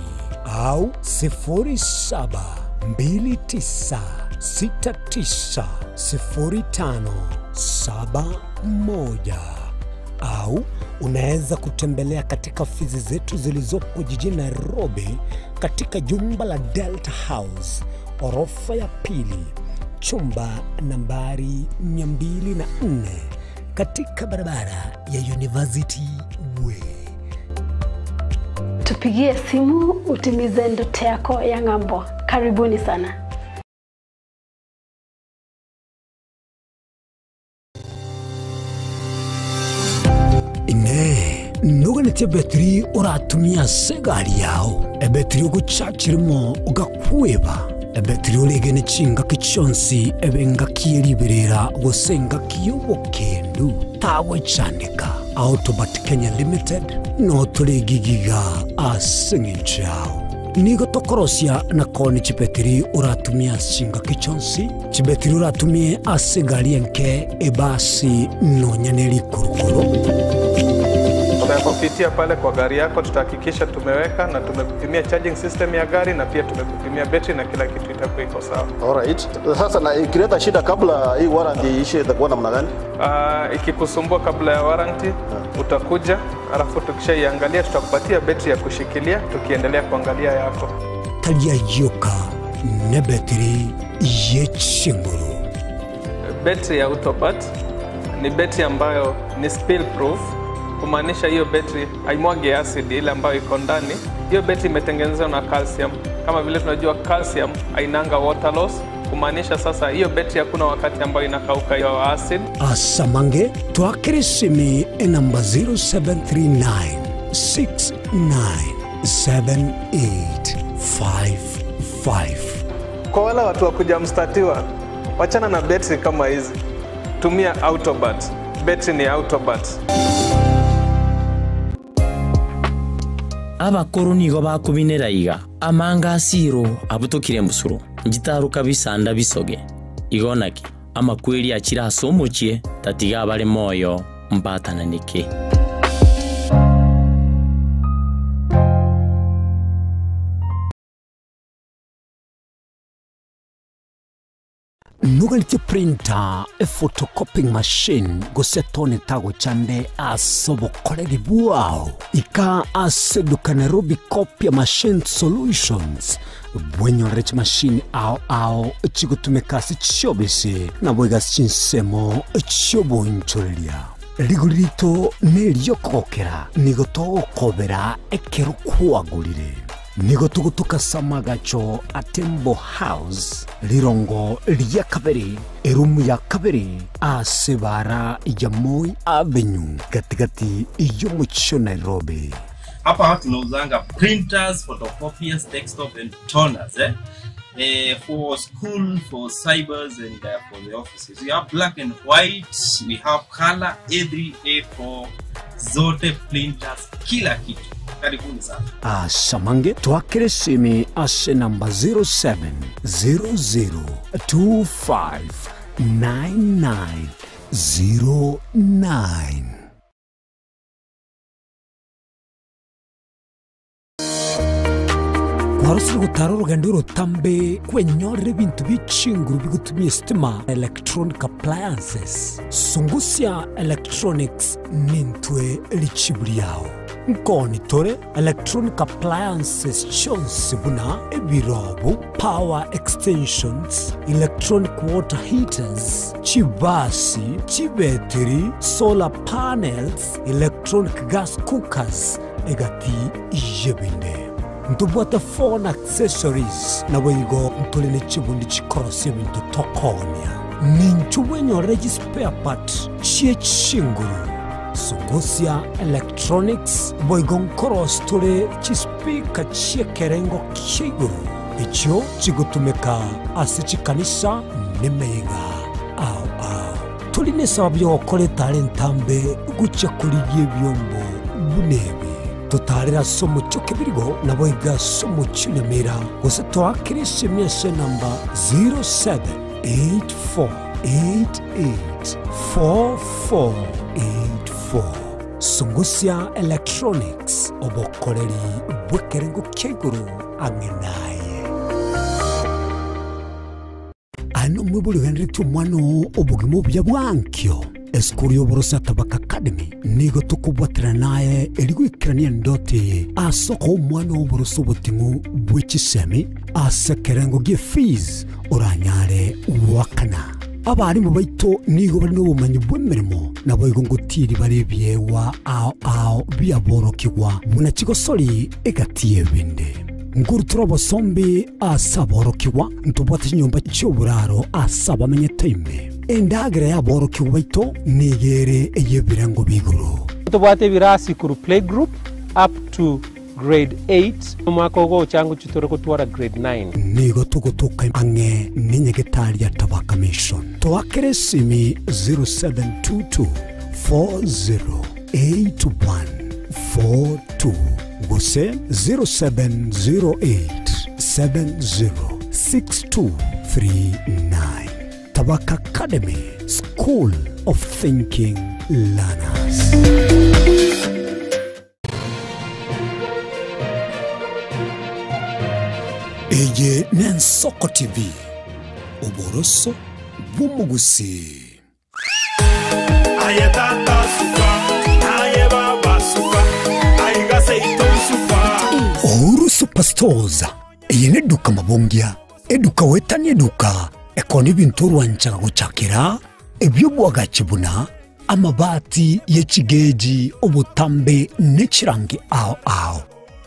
au 0729690571 au unaweza kutembelea katika ofisi zetu zilizopo jijini Nairobi katika jumba la Delta House, orofa ya pili, chumba nambari 204 katika barabara ya University Way. Tupigie simu utimize ndoto yako ya ng'ambo. Karibuni sana. Nuganete betri uratumia segari yao. Ebetri uguchachirimo ugakweba. Ebetri ulegene chinga kichonsi ebenga kieriberera gosenga kiyobokendu. Tawe chanika. Autobat Kenya Limited no tulegigiga asingichao. Nigo tokorosia na koni chibetri uratumia chinga kichonsi. Chibetri uratumia asegari enke ebasi no nyaneli kurukuro. Tunapopitia pale kwa gari yako tutahakikisha tumeweka na tumekupimia charging system ya gari na pia tumekupimia battery na kila kitu itakuwa iko sawa. Alright. Sasa na ikileta shida kabla hii warranty ishe itakuwa namna gani? Ikikusumbua kabla ya warranty utakuja, alafu tukishaiangalia tutakupatia battery ya kushikilia tukiendelea kuangalia yako. Talia yoka na battery yechinguru. Battery ya Autobat ni battery ambayo ni spill proof. Kumaanisha hiyo battery haimwagi acid ile ambayo iko ndani. Hiyo battery imetengenezwa na calcium. Kama vile tunajua calcium hainanga water loss. Kumaanisha sasa hiyo battery hakuna wakati ambayo inakauka hiyo acid. Asamange twakirisimi namba 0739697855. Kwa wale watu wa kujamstatiwa, wachana na battery kama hizi. Tumia Autobat. Battery ni Autobat. Abakuru nigo bakubinera iga amanga asiro abutokire musuru njitaruka bisanda bisoge igonaki amakweri akira asomochie tatiga bale moyo mpatana niki nugalite printer a photocopying machine gosetone tago chande asobokoreri buao ika aseduka Nairobi Copy Machine Solutions bwenyo rech machine ao chigutumekasi chobese na bwega chinsemo chobonchoreria rigurito neriokokera nigotogokobera ekero kwagurire nigotugutuka samagacho Atembo House lirongo lya kabiri erumu ya kabiri asebara ya Moi Avenue katikati iyo mucho Nairobi. Hapa tunauzanga printers, photocopiers, desktop and toners for school, for cybers and for the offices. We have black and white, we have color, every A4 zote printers, kila kitu. Karibuni sana. Samange tuakire simi ase namba 0700259909. Warusuru gutara urugendo rutambe kwenyore bintu bicinguru bigutumye stima electronic appliances Sungusia Electronics nintwe lichibuliao nkoni tore electronic appliances chonse buna ebirobu power extensions electronic water heaters chibasi chibeteri solar panels electronic gas cookers egati ijebinde Ntubuata phone accessories na wigo ntulene chibundi chikorosi bintu tokonia ninchuwenyo regi spare part chie chinguru Sungusia Electronics wigo nkoros tule chispika chie kerengo kiguru icho chigutumeka asichikanisa nimeiga au tuline sababu yo kole talentambe gucha kuligie byombo bunebe tutarira somo chokebirigo na boiga somo chinemera gose twakirisi miese namba 0784884484 Sungusia Electronics obokoreri bwekerengo keguru angenaye ano mwibuli henritu mwano obugimo bya bwankyo Eskurio Borosa Tabaka Academy nigo tukubwatira naye erigwikirania ndote asoko mwana w'Boroso botingu bw'ikisemi asekerengo gie fees oranyare wakana abari mu baito nigo bari no bumanyi bw'emirimo nabo igongotiri barebyewa ao byaborokirwa buna kigosori egatiye binde nguru turabo sombi asaborokirwa ntubwate nyumba cy'oburaro asabamenye time endagere yaborokiwe baito nigere eyebirango biguru tubwate birasi kuru play group up to grade 8 umwaka go changu chitoro kutwara grade 9 nigo tugutuka ange ninyegetari ya Tabaka Mission twakere simi 0722408142 gose 0708706239 Tabaka Academy, School of Thinking Learners. Eye Nensoko TV, Oboroso Bumugusi. Ayetata suka, ayebaba suka, ayigase ito suka. Ouru Superstores, eye neduka mabongia, eduka wetani eduka. Ekoni bintu rwanchaga gucakira ebyo bwagakibuna amabati yekigeji obutambe nekirangi ao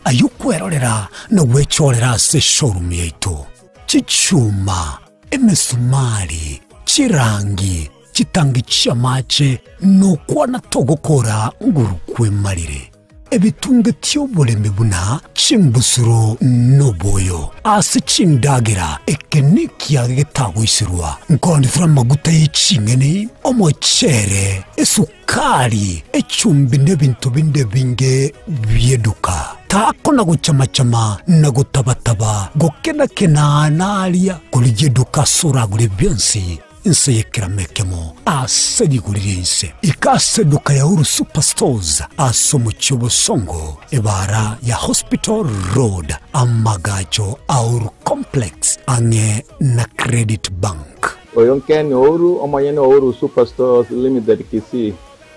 ayukwerorera no wechorera se showroom yeto chichuma emesumari chirangi chitangi chamache no kwana togokora ngurukwe marire ebitunge tyoboleme buna chimbusuro noboyo asichindagira ekeniki yagetagwisirwa ngondi from maguta y'icingene omochere esukari echumbi nebintu binde binge byeduka tako na guchamachama na gutabataba gokena nalia kulijeduka sura gure byonsi inse yekiramekemo asedigurire inse ikaseduka ya Uru Superstores asomo cyobosongo ebara ya Hospital Road amagacho Auru Complex ange na Credit Bank Oyonken Ouru, Omayene Ouru Superstores Limited Kisii.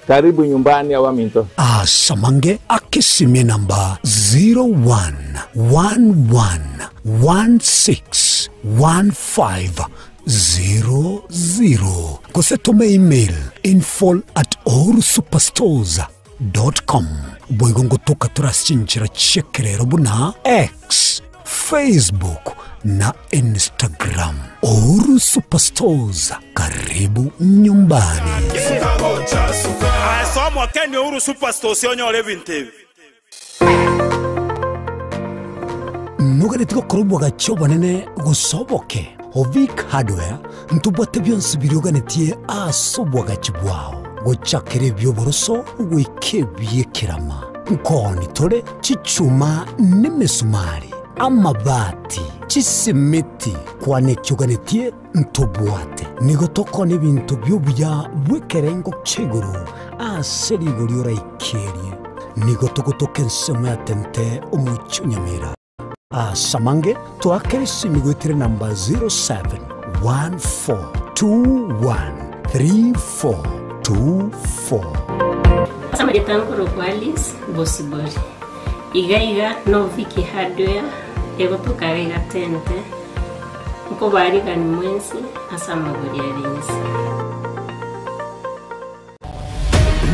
Karibu nyumbani Awaminto. Samange akisimi namba 0111161500. Kusetome email info@ourusuperstores.com. Boigongo toka turashinchira chekerero buna X, Facebook na Instagram. Ouru Superstores, karibu nyumbani. Asomwa Kenya Ouru Superstores yonyole vintevi. Nugari tiko kurubu gachobo nene gusoboke. Ovik Hardware ntubwate byonse biruganitie asobwa gachibwao. Gochakere byoboroso wikebye kirama. Nkoni tole chichuma nemesumari. Amabati chisimiti kwane kyuganitie ntubwate. Nigotoko n'ibintu by'obuya bwekerengo cheguru aseri guriora ikerie. Nigotokotoke nsemo ya tente umucyo Nyamira. Samange tuakirisi migwetire namba 0714213424. Samari tankoro kwa Alice Bosibori. Iga no Viki Hardware ego tukarega tente. Uko bari gani mwensi asamagori arinzi.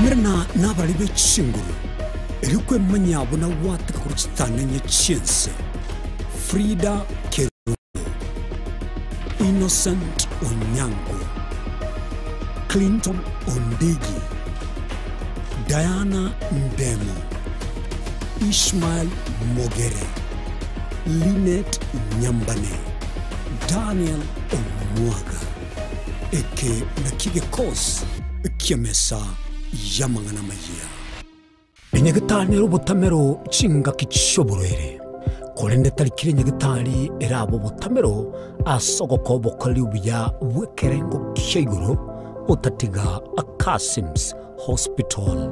Mirna nabali bechinguru. Erikwe manyabo na wata kuruchitana nye chense. Frida Keru, Innocent Onyango, Clinton Ondegi, Diana Ndemo, Ishmael Mogere, Lynette Nyambane, Daniel Omwaga, Eke Nakige Kos, Kiamesa Yamangana Maya. Inyagatani robotamero chinga kichoboroere. Kolende talikire nyagatari erabo botamero asogoko bokali ubya bwekerengo kisheguro otatiga Akasims Hospital.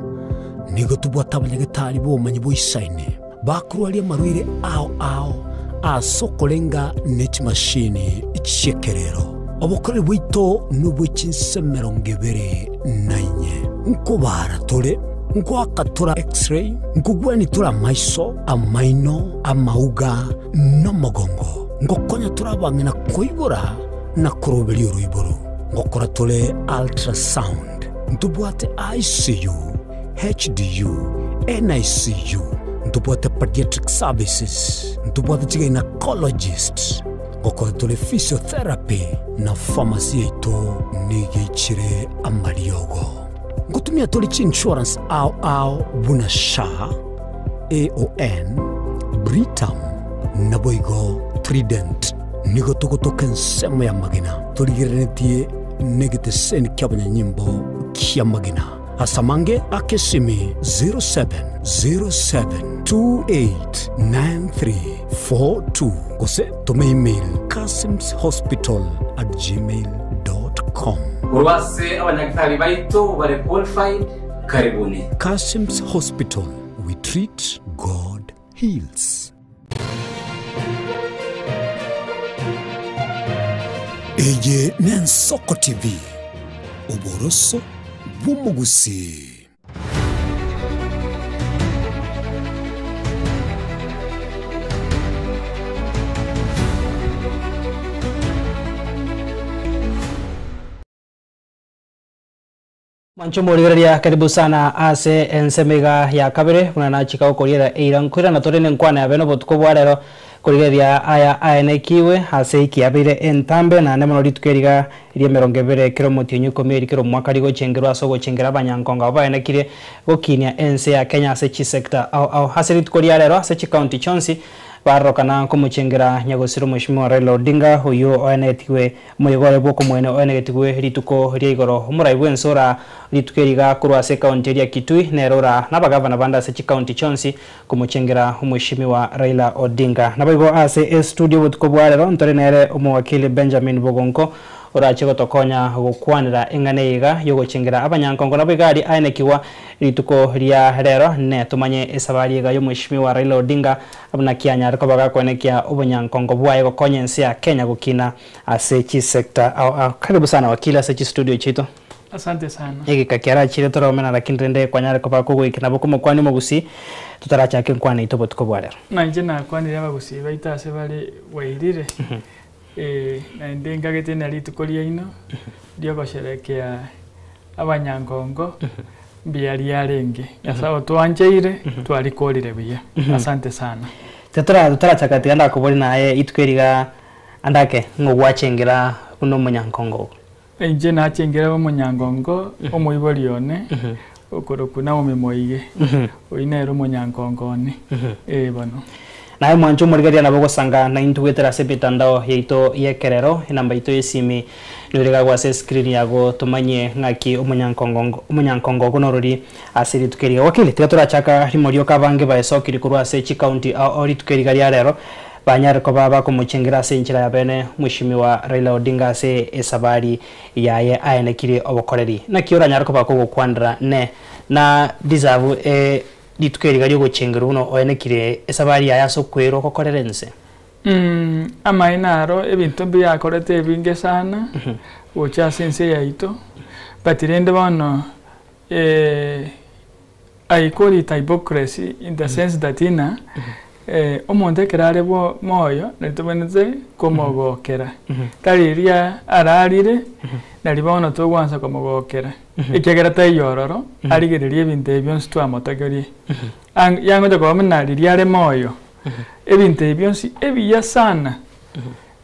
Nigo tubwata nyagatari bo manyi boisaine. Bakurwali marwire ao asokolenga net machine ichekerero. Obokole bwito nubwichinsemero ngebere nainye. Nkobara tole Nkwakatura X-ray, nkugwani tura maiso, amaino, amauga, nomogongo. Ngokonya tura bangina koibora na korobeli uruiboro. Ngokora tole ultrasound. Ntubuate ICU, HDU, NICU. Ntubuate pediatric services. Ntubuate gynecologist. Ngokora tole physiotherapy na pharmacy ito nigichire amariogo. Ngutumia tolichi insurance au bunasha AON Britam Naboigo Trident Nigo tokotoke nsemo ya magina Toligirenetie negite seni kiabanya nyimbo kia magina Asamange akesimi 0707289342 Kose tome email kasimshospital@gmail.com Urwase abanyagitari baito bare qualified karibuni. Kasims Hospital, we treat, God heals. Eje Nensoko TV, Oboroso Bumugusi. Mancho morigereria karibu sana ase ensemega ya kabere unana chikao koriera eirankwira na torene nkwana abeno botuko bwarero korigeria aya aenekiwe ase ikiabire entambe na nemono ritukeriga irie merongevere kiro motionyu komeri kiro mwakari go chengerwa sogo chengera abanyankonga abaenekire gokinia ense ya Kenya ase chi sector au ase ritukoria rero ase chi county chonsi barokana kumuchengera nyagosiro Mheshimiwa Raila Odinga uyu oenetiwe muyigore bwoko mwene oenegetigwe rituko ria igoro umuraibwe nsora ritukeriga kurwa se county ya Kitui nerora nabagavana banda se county chonsi kumuchengera Mheshimiwa Raila Odinga nabaigo ase studio butuko bwarero ntorenere umwakili Benjamin Bogonko orache gotokonya gukwanira engane iga yo guchingira abanyankongo nabo igari ainekiwa rituko ria rero ne tumanye esabari iga yo Mheshimiwa Raila Odinga abuna kianya ariko bagakonekia ubanyankongo bwaye gokonya nsi ya Kenya gukina asechi sector. Karibu sana wakili asechi studio chito. Asante sana. Ege kakiara chile tora omena lakini rende kwanyare ko bako gwikina boko mukwani mugusi tutaracha ke kwani itobo tukobwalera. Na nje na kwani yaba gusi baita se bali wairire. Na ndenga gete na litukolia ino dio gosherekea abanyankongo biali yarenge. Yasao twanjeire twalikolire biya. Asante sana. Tutaracha katiganda ko boli naye itukeriga andake ngogwachengira kuno munyankongo. Nje nachengera munyankongo omuibolione okorokuna omimoige oinero munyankongoni bono naye mwancho murigaria nabo gosanga na intugwetera sepitandao yeito yekerero inamba ito yesimi nuriga gwa screen yago tumanye ngaki omunyankongo kunoruri asiri tukeriga wakili tigaturachaka rimorio kabange baesokiri kurwa Sechi County ori tukeriga rero banyare ko baba kumuchingira senchira ya bene Mheshimiwa Raila Odinga se esabari yaye ayenekire obokoreri na kiora nyare ko bako kwandra ne na deserve ditukeri gari guchingira uno oyenekire esabari yaye so kwero kokorerense amainaro ebintu byakorete ebinge sana ucha sense yaito batirende bono I call it hypocrisy in the sense that omonte kerare bo moyo nitubeneze komogokera tariria ararire naribono tugwanza komogokera ikegera tayororo arigererie ebintu ebyonsi twamotagerie yango jakomena ririare moyo ebintu ebyonsi ebiya sana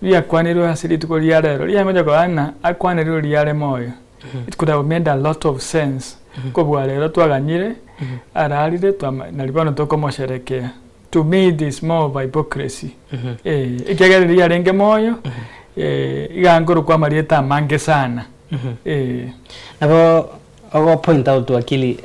byakwanirwa asiri tukoria rero yango jakwana akwanirwa ririare moyo. It could have made a lot of sense kobwa rero twaganyire ararire naribono tokomosherekea. To me, this more of hypocrisy. Ikegere yarenge moyo, igangoro kwa marieta mange sana. Nabo I'll point out to Akili,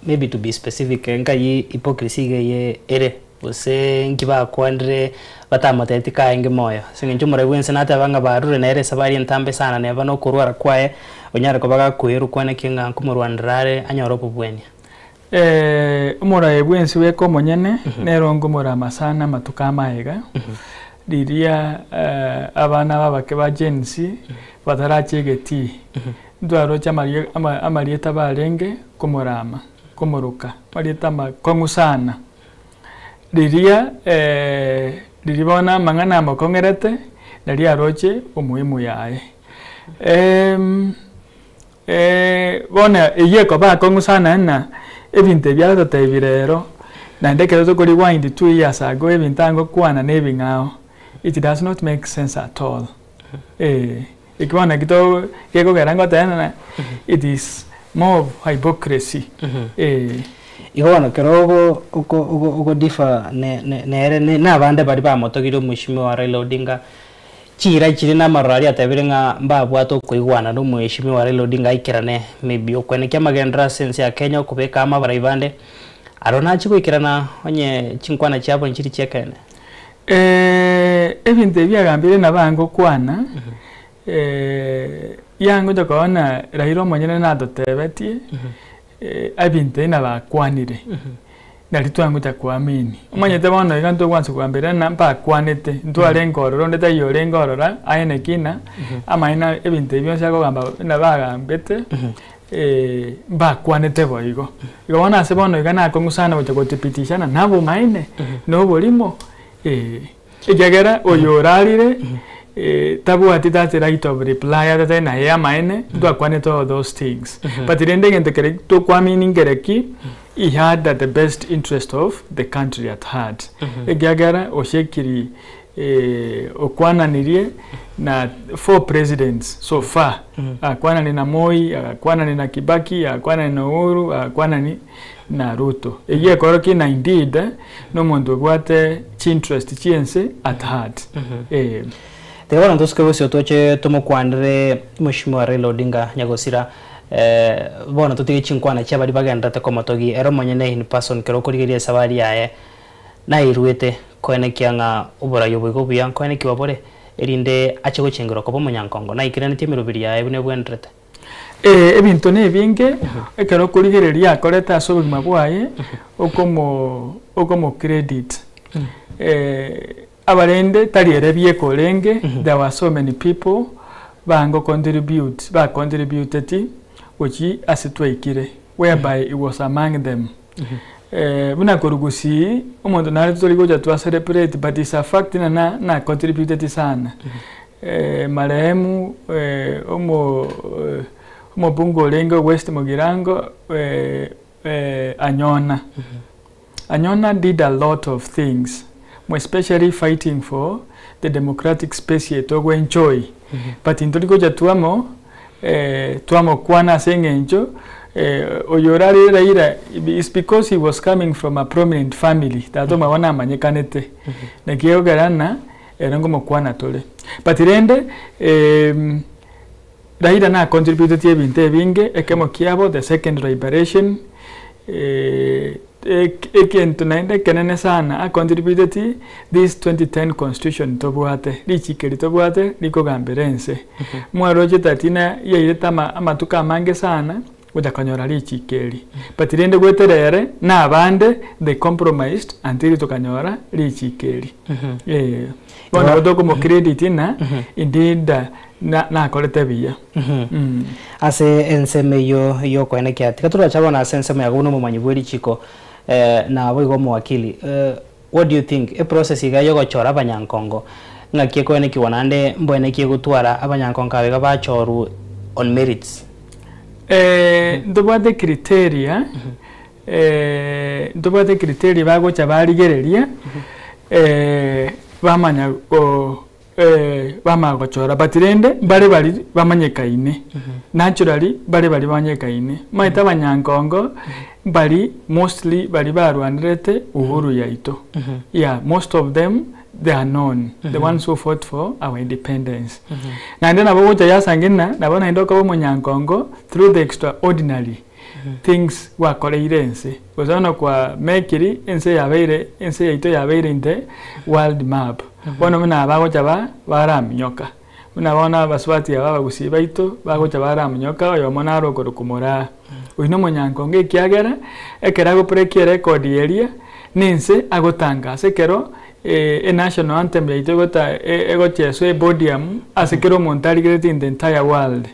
maybe to be specific, nka yi hypocrisy ye ere ose nkiba kwandre batamatetika enge moyo. Singinjo more wense nata banga barure na ere sabari ntambe sana ne bano kurwara kwae onyare ko baga kweru kwane kinga nkumurwandrare anyoropo bwenya. Umura ebwensi weko monyene nerongo mura masana matukama ega diria abana babake ba gensi batarachegeti ndwaro chamariye amarieta barenge kumurama kumuruka marieta makongusana diria diribona mangana makongerete daria roche umuhimu yae bona eyeko ba kongusana na ebintu byaro tebirero na ndekero kuri wind 2 years ago ebintango kwana nebingao. It does not make sense at all. Ikwana kito keko garango tena it is more of hypocrisy. Ihona kerogo uko difa ne na bande bari ba motogiro Mheshimiwa Raila Odinga chira na marari atabirenga mbabwato kuigwana no Mheshimiwa Raila Odinga ikirane maybe okwenekya magendra sense ya Kenya kubeka ama baraibande arona chikuikirana onye chinkwana cyabo nchiri cyekene ebintu byagambire nabango kwana yango jakona Raila monyene nadotebetie abintu nabakwanire nalitwangu takwamini umanyete bono iganto gwanse kwambira namba kwanete ntware ngororo ndeta yore ngorora ayene kina amaina ebintu byonse akogamba nabagambete ba kwanete boigo igona se bono igana kongusana bocha gotipitishana nabo maine no bolimo igagera oyorarire tabu atita the right of reply atata na ya maine ndo kwanete all those things but irende gente kere to kwamini ngereki he had the best interest of the country at heart. Egagara oshekiri okwana nirie na 4 presidents so far. Akwana ni na Moi, akwana ni na Kibaki, akwana ni na Uhuru, akwana ni na Ruto. Eye koroki na indeed no muntu gwate interest chiense at heart. Tewana ntoske bose otoche tomokwandire Mheshimiwa Raila Odinga nyagosira bona tutige chinkwana cyabari bagenda te komotogi ero monyene in person kero kurigeria sabari yae na irwete kwene kyanga ubora yobugo buya kwene kibabore erinde ache gochengero kobo munyankongo na ikirani timirubiri yae bune bwenrete ebintu ne binge ekero kurigereria akoreta asobugima bwaye okomo credit abarende tariere biekorenge there were so many people bango contributed which asitwaikire whereby it was among them buna korugusi umuntu nari tori goja twa celebrate but it's a fact na contributed sana marehemu bungo lengo West Mugirango Anyona did a lot of things, especially fighting for the democratic space to enjoy. But in Torikoja tuamo kwana sengenjo oyorari raira is because he was coming from a prominent family. Tato mawana manyekanete. Na kiogarana erango mokwana tole. But irende raira na contributed to ebinte binge ekemo kiabo the second liberation tunaende kenene sana a contributed this 2010 constitution tobuate lichikeri tobuate liko gamberense mwaroje tatina yaireta amatuka mange sana udakanyora lichikeri but irende gweterere na abande they compromised until tukanyora lichikeri bona odoko mo credit na indeed na kolete bia ase enseme yo kwene kyati katura chabona ase enseme yaguno mu manyibweri chiko na boigo mwakili what do you think a process igayo gochora abanyankongo ngakie kwene kiwanande mbone kie gutwara abanyankongo abega bachoru on merits ndobade criteria ndobade criteria bagocha barigereria bamanya ko bamagochora batirende bari bamanyekaine naturally bari banyekaine maita abanyankongo bari mostly bari barwanirete uhuru yaito yeah most of them they are known the ones who fought for our independence na ndena bogocha yasangena nabona indoka bo munyankongo through the extraordinary things wakoreirense gozana kwa mekiri ense yaito yabeire in the world map bono muna abagocha baramnyoka muna bona baswati aba bagusiba ito bagocha baramnyoka oyo monaro korukumura uino munyankongo ekiagera ekerago prekie record area ninse agotanga sekero national anthem yaito gota egocheso podium asekero montarigete in the entire world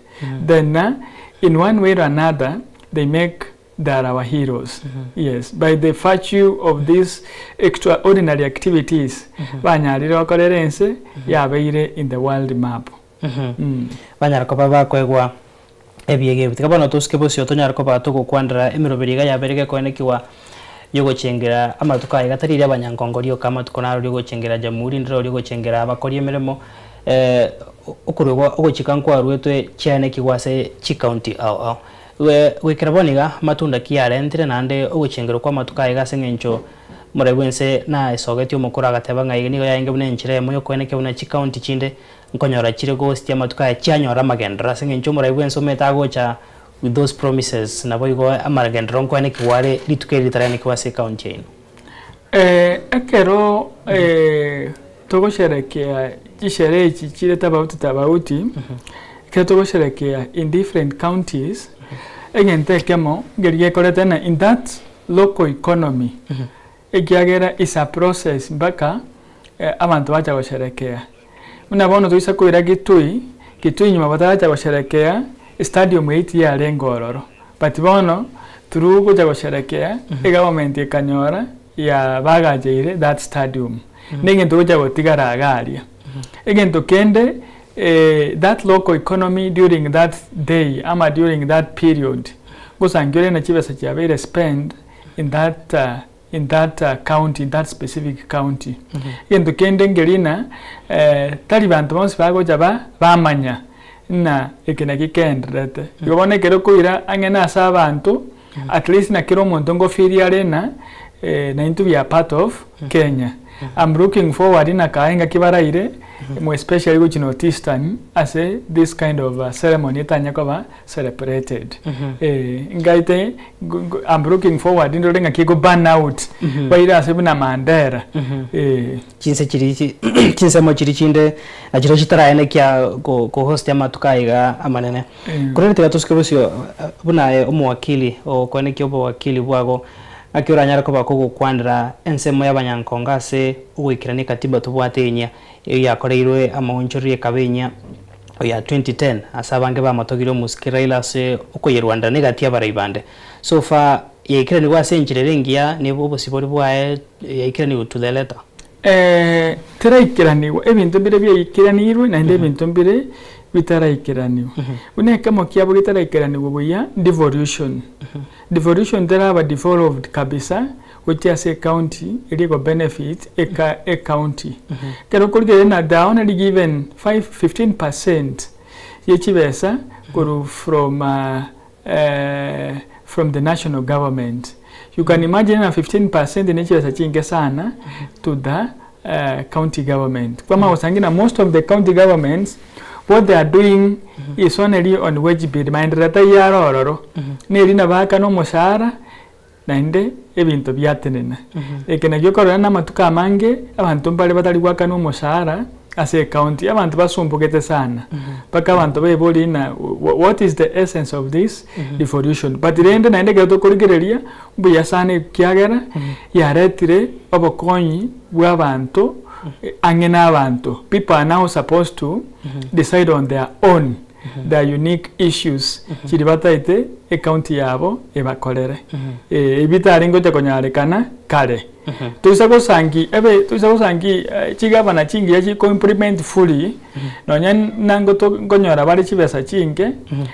then in one way or another they make that our heroes. Yes, by the virtue of these extraordinary activities banyarira okorerense yabeire in the world map banyarako baba kwegwa ebiege bitikabano tuske bosio tonyarako batuko kwandra emiroberiga yaberege konekiwa yogochengera amatuka igatarire abanyankongorio kama tukonaro yogochengera jamhuri ndiro yogochengera abakori emiremo okurwa ogochikankwa rwetwe cyane kigwase chi county au we kiraboniga matunda kiarentire nande oguchengero kwa matuka igasengencho murebwense na isogeti omukura gateba ngayige nigo yainge bune nchire moyo kweneke bune chi county chinde nkonyora chire ghost ya matuka cyanyora magendra sengencho murebwense ometagocha with those promises na boygo amagendra nkweneke ware litukeri tarane kwase county ino ekero togosherekea chishere chire tabauti ekero togosherekea in different counties again tekemo gerie koretena in that local economy ekiagera is a process mpaka abantu bacha gusherekea munabono tuisa kuira kitui nyuma batacha gusherekea stadium 8 ya Rengororo but bono through kuja gusherekea government ekanyora ya bagajeire that stadium ninge tuja gotigara agaria again tukende that local economy during that day ama during that period gusangire na chibesa chabere spend in that county, in that specific county yendo kende ngerina tali bantu bonse bagoja bamanya na ekena kikendrete yobone kero kuira angena asa abantu at least na kiro monto ngofiri arena na into be a part of Kenya I'm looking forward in a kaenga kibaraire more especially which Northeastern as this kind of ceremony tanyakova celebrated ngaite I'm looking forward in doing a kigo burn out baira sebuna mandera chinse chirichi chinse mo chirichinde ajira chitara ene kya ko host ya matukaiga amanene kurete gatuskebusio buna omwakili o kone kyobo wakili bwago akiura nyara ko bako kwandira ensemo y'abanyankonga se ugwikirani katiba tubwatenya yakoreirwe amaonchorie kabenya ya 2010 asabange ba matogiro muskiraila se uko yerwanda negati abarayibande so far yekirani wa senjirerengia nebo bosibori bwae yekirani to the letter teraikirani ebintu bire byikiraniirwe na ebintu bire bitaraikiraniwa uneka mokiabo gitaraikiraniwa buya devolution devolution teraba devolved kabisa which is a county iligo benefit a county kero kurigere na down and given 15% yechibesa kuru from the national government. You can imagine a 15% inechibesa chinge sana to the county government. Kwa wasangina most of the county governments what they are doing is only on wage bill maendeleta yarororo nirina baka no mushara nainde ebintu byatenena ekena gyokorana na matuka mange abantu mbale batali gwaka no mushara ase county abantu basumbugete sana paka abantu beboli na what is the essence of this devolution but rende nainde gato kurigereria buya sana kyagera yaretire obokonyi bw'abantu angena abantu people are now supposed to decide on their own their unique issues kiribataite e county yabo ebakolere ibitaringo tekonyalekana kale tusagosangi chigabana chingi yachi implement fully nonya nango to ngonyora bali chibesa chinge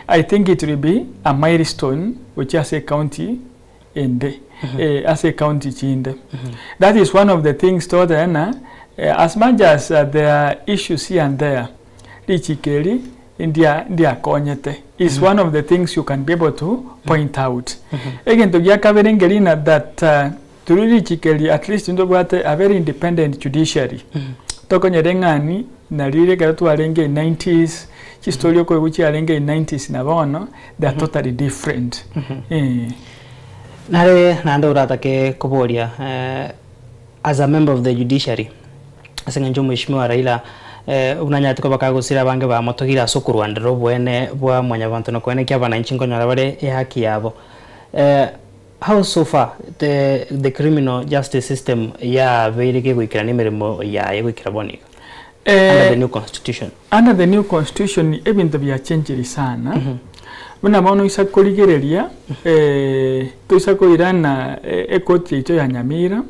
I think it will be a milestone which as a county ende as a county chinde that is one of the things to the as much as there are issues here and there lichikeli India konyete is one of the things you can be able to point out again to yakaverengelina that through lichikeli at least ndo bwate a very independent judiciary tokonyerengani na lile garatu alenge 90s history ko which alenge 90s na bono they are totally different nare nando uratake kuboria as a member of the judiciary asenganjo mheshimiwa Raila unanyati ko bakagusira bange ba motogira sokurwandiro bwene bwa mwanyabantu no kwene kya bana nchingo nyara bare haki yabo how so far the criminal justice system ya beirike gwikira nimerimo ya gwikira bonika under the new constitution ebintu bya change sana buna mono isakoligereria tuisakoirana ekoti ito ya Nyamira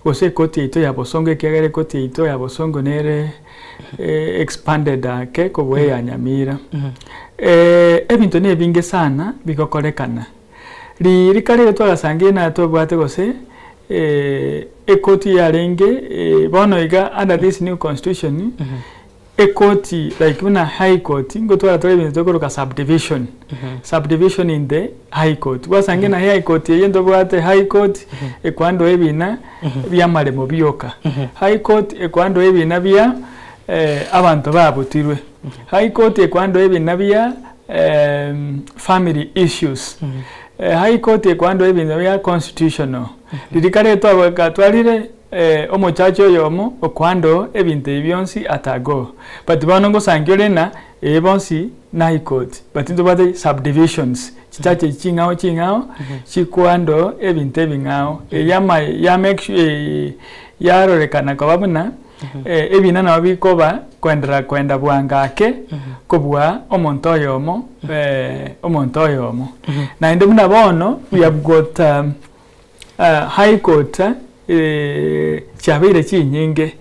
ose koti ito ya Bosongo kiagere koti ito ya Bosongo nere expanded ke ko we ya Nyamira ebintu ne binge sana bikokolekana likale to asange na to bwate gose ekoti ya renge bono iga under this new constitution ekoti like una high court ngotwara tole bintu ko subdivision subdivision in the high court wasange na high court yendo bwate high court ekwando ebina bya malemo byoka high court ekwando ebina bya abantu babutirwe high court ekwando ebina bya family issues high court ekwando ebina bya constitutional lidikale to abakatwalire omochacho yomo okwando ebintu ebyonsi atago but banongo sangyolena ebonsi na high court but into bade subdivisions chichache chingao chikwando ebintu ebingao ya make sure yarorekana kwa babuna ebina na bikoba kwenda bwangake kubwa omonto yomo na inde muna bono we have got high court chabire chinyinge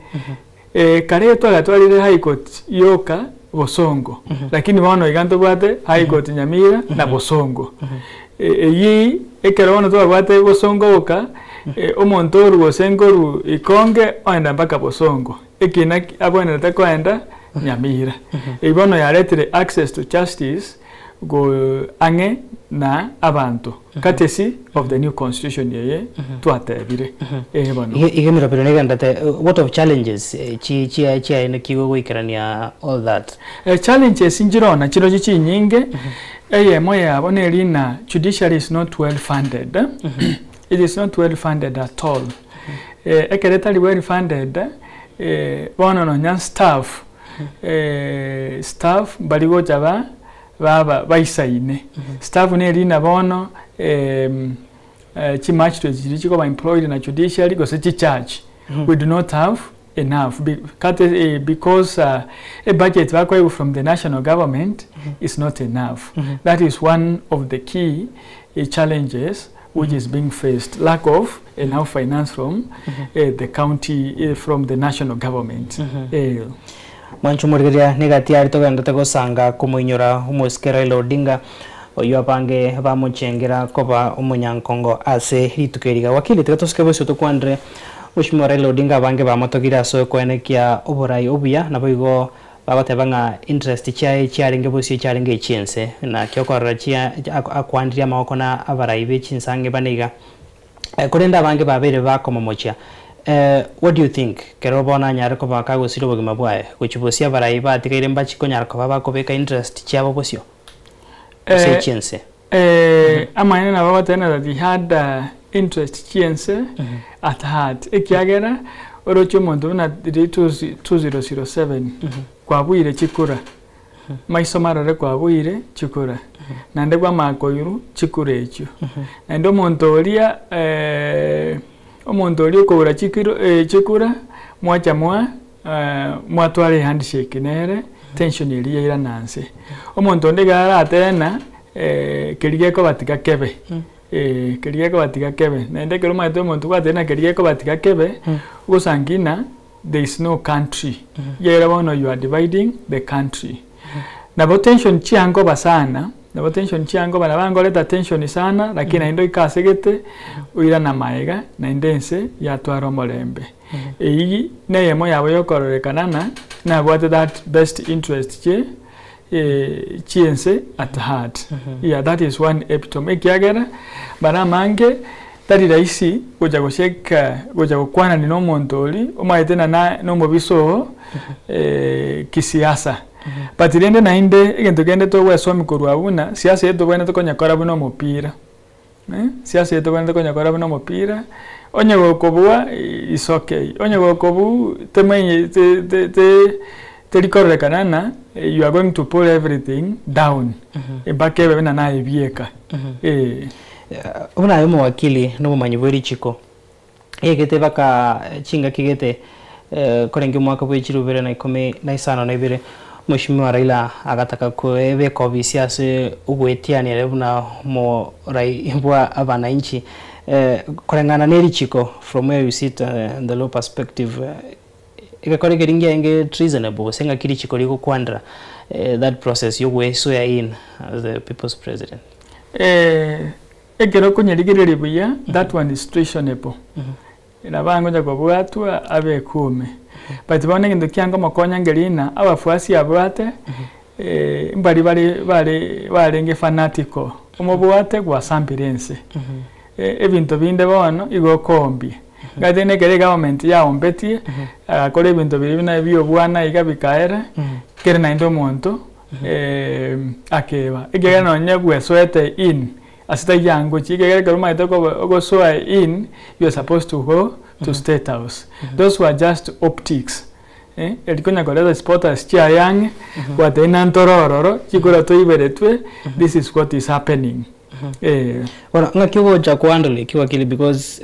kare twatwalire high court yoka Bosongo lakini bono iganto bwate high court Nyamira na Bosongo yi ekerono twabwate Bosongo oka omonto rugosengo ikonge oenda mpaka Bosongo ekina abone takwenda Nyamira ibono yaretire access to justice go ange na abantu katesi of the new constitution yeye twatebire bano igemira pero negandate what of challenges chi ene kigo goikarania all that challenges injirona chiro chichi nyinge moya abone rina judiciary is not well funded it is not well funded at all ekeretari well funded bono no nya staff staff baligo jaba baba baisaine staff ne rina bono chi magistrate chiko ba employed na judiciary go se charge we do not have enough because a budget from the national government is not enough. That is one of the key challenges which is being faced, lack of enough finance from the county, from the national government. Manchu muriria negatiari to ganda tego sanga kumuinyora umuskera Odinga oyo apange bamuchengera koba umunyankongo ase ritukeriga wakili tegatoske bose to kwandre Mheshimiwa Raila Odinga bange bamotogira so kwenekia oborai obuya naboigo bagatebanga interest cyarenge bose cyarenge cyense na kyokorra chia akwandiria amako na abarai bechinsange baniga kurenda bange babere bakomomocha what do you think kero bona nyare ko bakagusiro bugima bwae kuchibosia abarai batigire mbachi konyara ko babakobeka interest cyabo bosio cyense amane na babatena that he had interest cyense at heart ekiagera orocho muntu na 2007 kwa buire chikura maisomarore kwa buire chikura nande kwa makoiru chikura echo nando muntu oria omuntu oria ko chikura mwacha mwatware handshake nere tension iri ira nanse omuntu ndegara atena kerige ko batika kebe kerige ko batika kebe nende kero maito muntu kwatena kerige ko batika kebe usangina there is no country yera bono you are dividing the country na potential chiango basana na potential chiango bana bango leta tension sana lakini ndo ikasegete uira na maega na indense ya twaro molembe iyi neye mo yabo yokororekanana na what that best interest che chiense at heart yeah that is one epitome kiagera bana mange tari raisi kuja kusheka kuja kukwana ni no montoli omaitena na no mobiso kisiasa patirende na inde egento kende to wesomi kurwabuna siasa yeto bwana to konyakora buno mupira siasa yeto bwana to konyakora buno mupira onye gokobua is okay onye gokobu temenye te rikorekanana you are going to pull everything down bakebe na naye bieka una yomo wakili no manyibori chiko egete baka chinga kigete korenge mwaka bwechirubere na 15 na ibere Mheshimiwa Raila agataka kuebe kobisiase ugwetiani rebuna mo raibwa abana inchi korengana neri chiko from where you sit in the low perspective ikakore geringia enge treasonable senga kiri chiko liko kwandra that process yogwe so ya in as the people's president egero kunyerigirire buya that one is treasonable ina bango ja kubwatwa abe kume but bone ngindo kyango makonya ngelina abafuasi abwate mbali bali nge fanatico umubwate kwa sampirense ebintu binde bono igokombi gadene gere government ya ombetie akore ebintu biri na biyo bwana igabikaera kere na ndo monto akeba egera no nyegwe swete in asita yango chigere karuma itoko go so in you are supposed to go to State House. Those were just optics. Elikonya koleza spotters chia yang watena ntorororo chikura toiberetwe this is what is happening. Ora ngakiwo cha kuandole kiwa kile because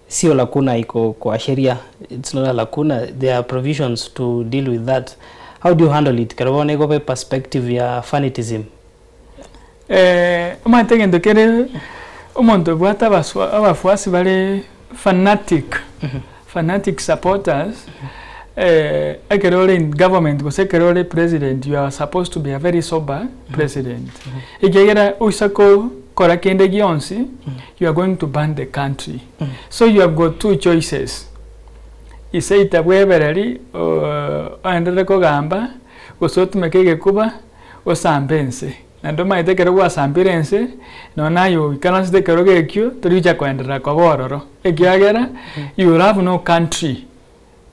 sio lakuna iko kwa sheria, it's not a lakuna, there are provisions to deal with that. How do you handle it? Karabone go by perspective ya fanatism. Umatenge ndokere umuntu bwata abafuasi bale fanatic supporters akerole in government go sekerole president you are supposed to be a very sober president igera usako kora kende gionsi you are going to ban the country so you have got two choices isaita bwebereri andere ko gamba gosotu mekege kuba osambense na ndo maite kero gwasambirense no nayo ikanasite kero gekyo turicha kwendera kobororo ekiagera you have no country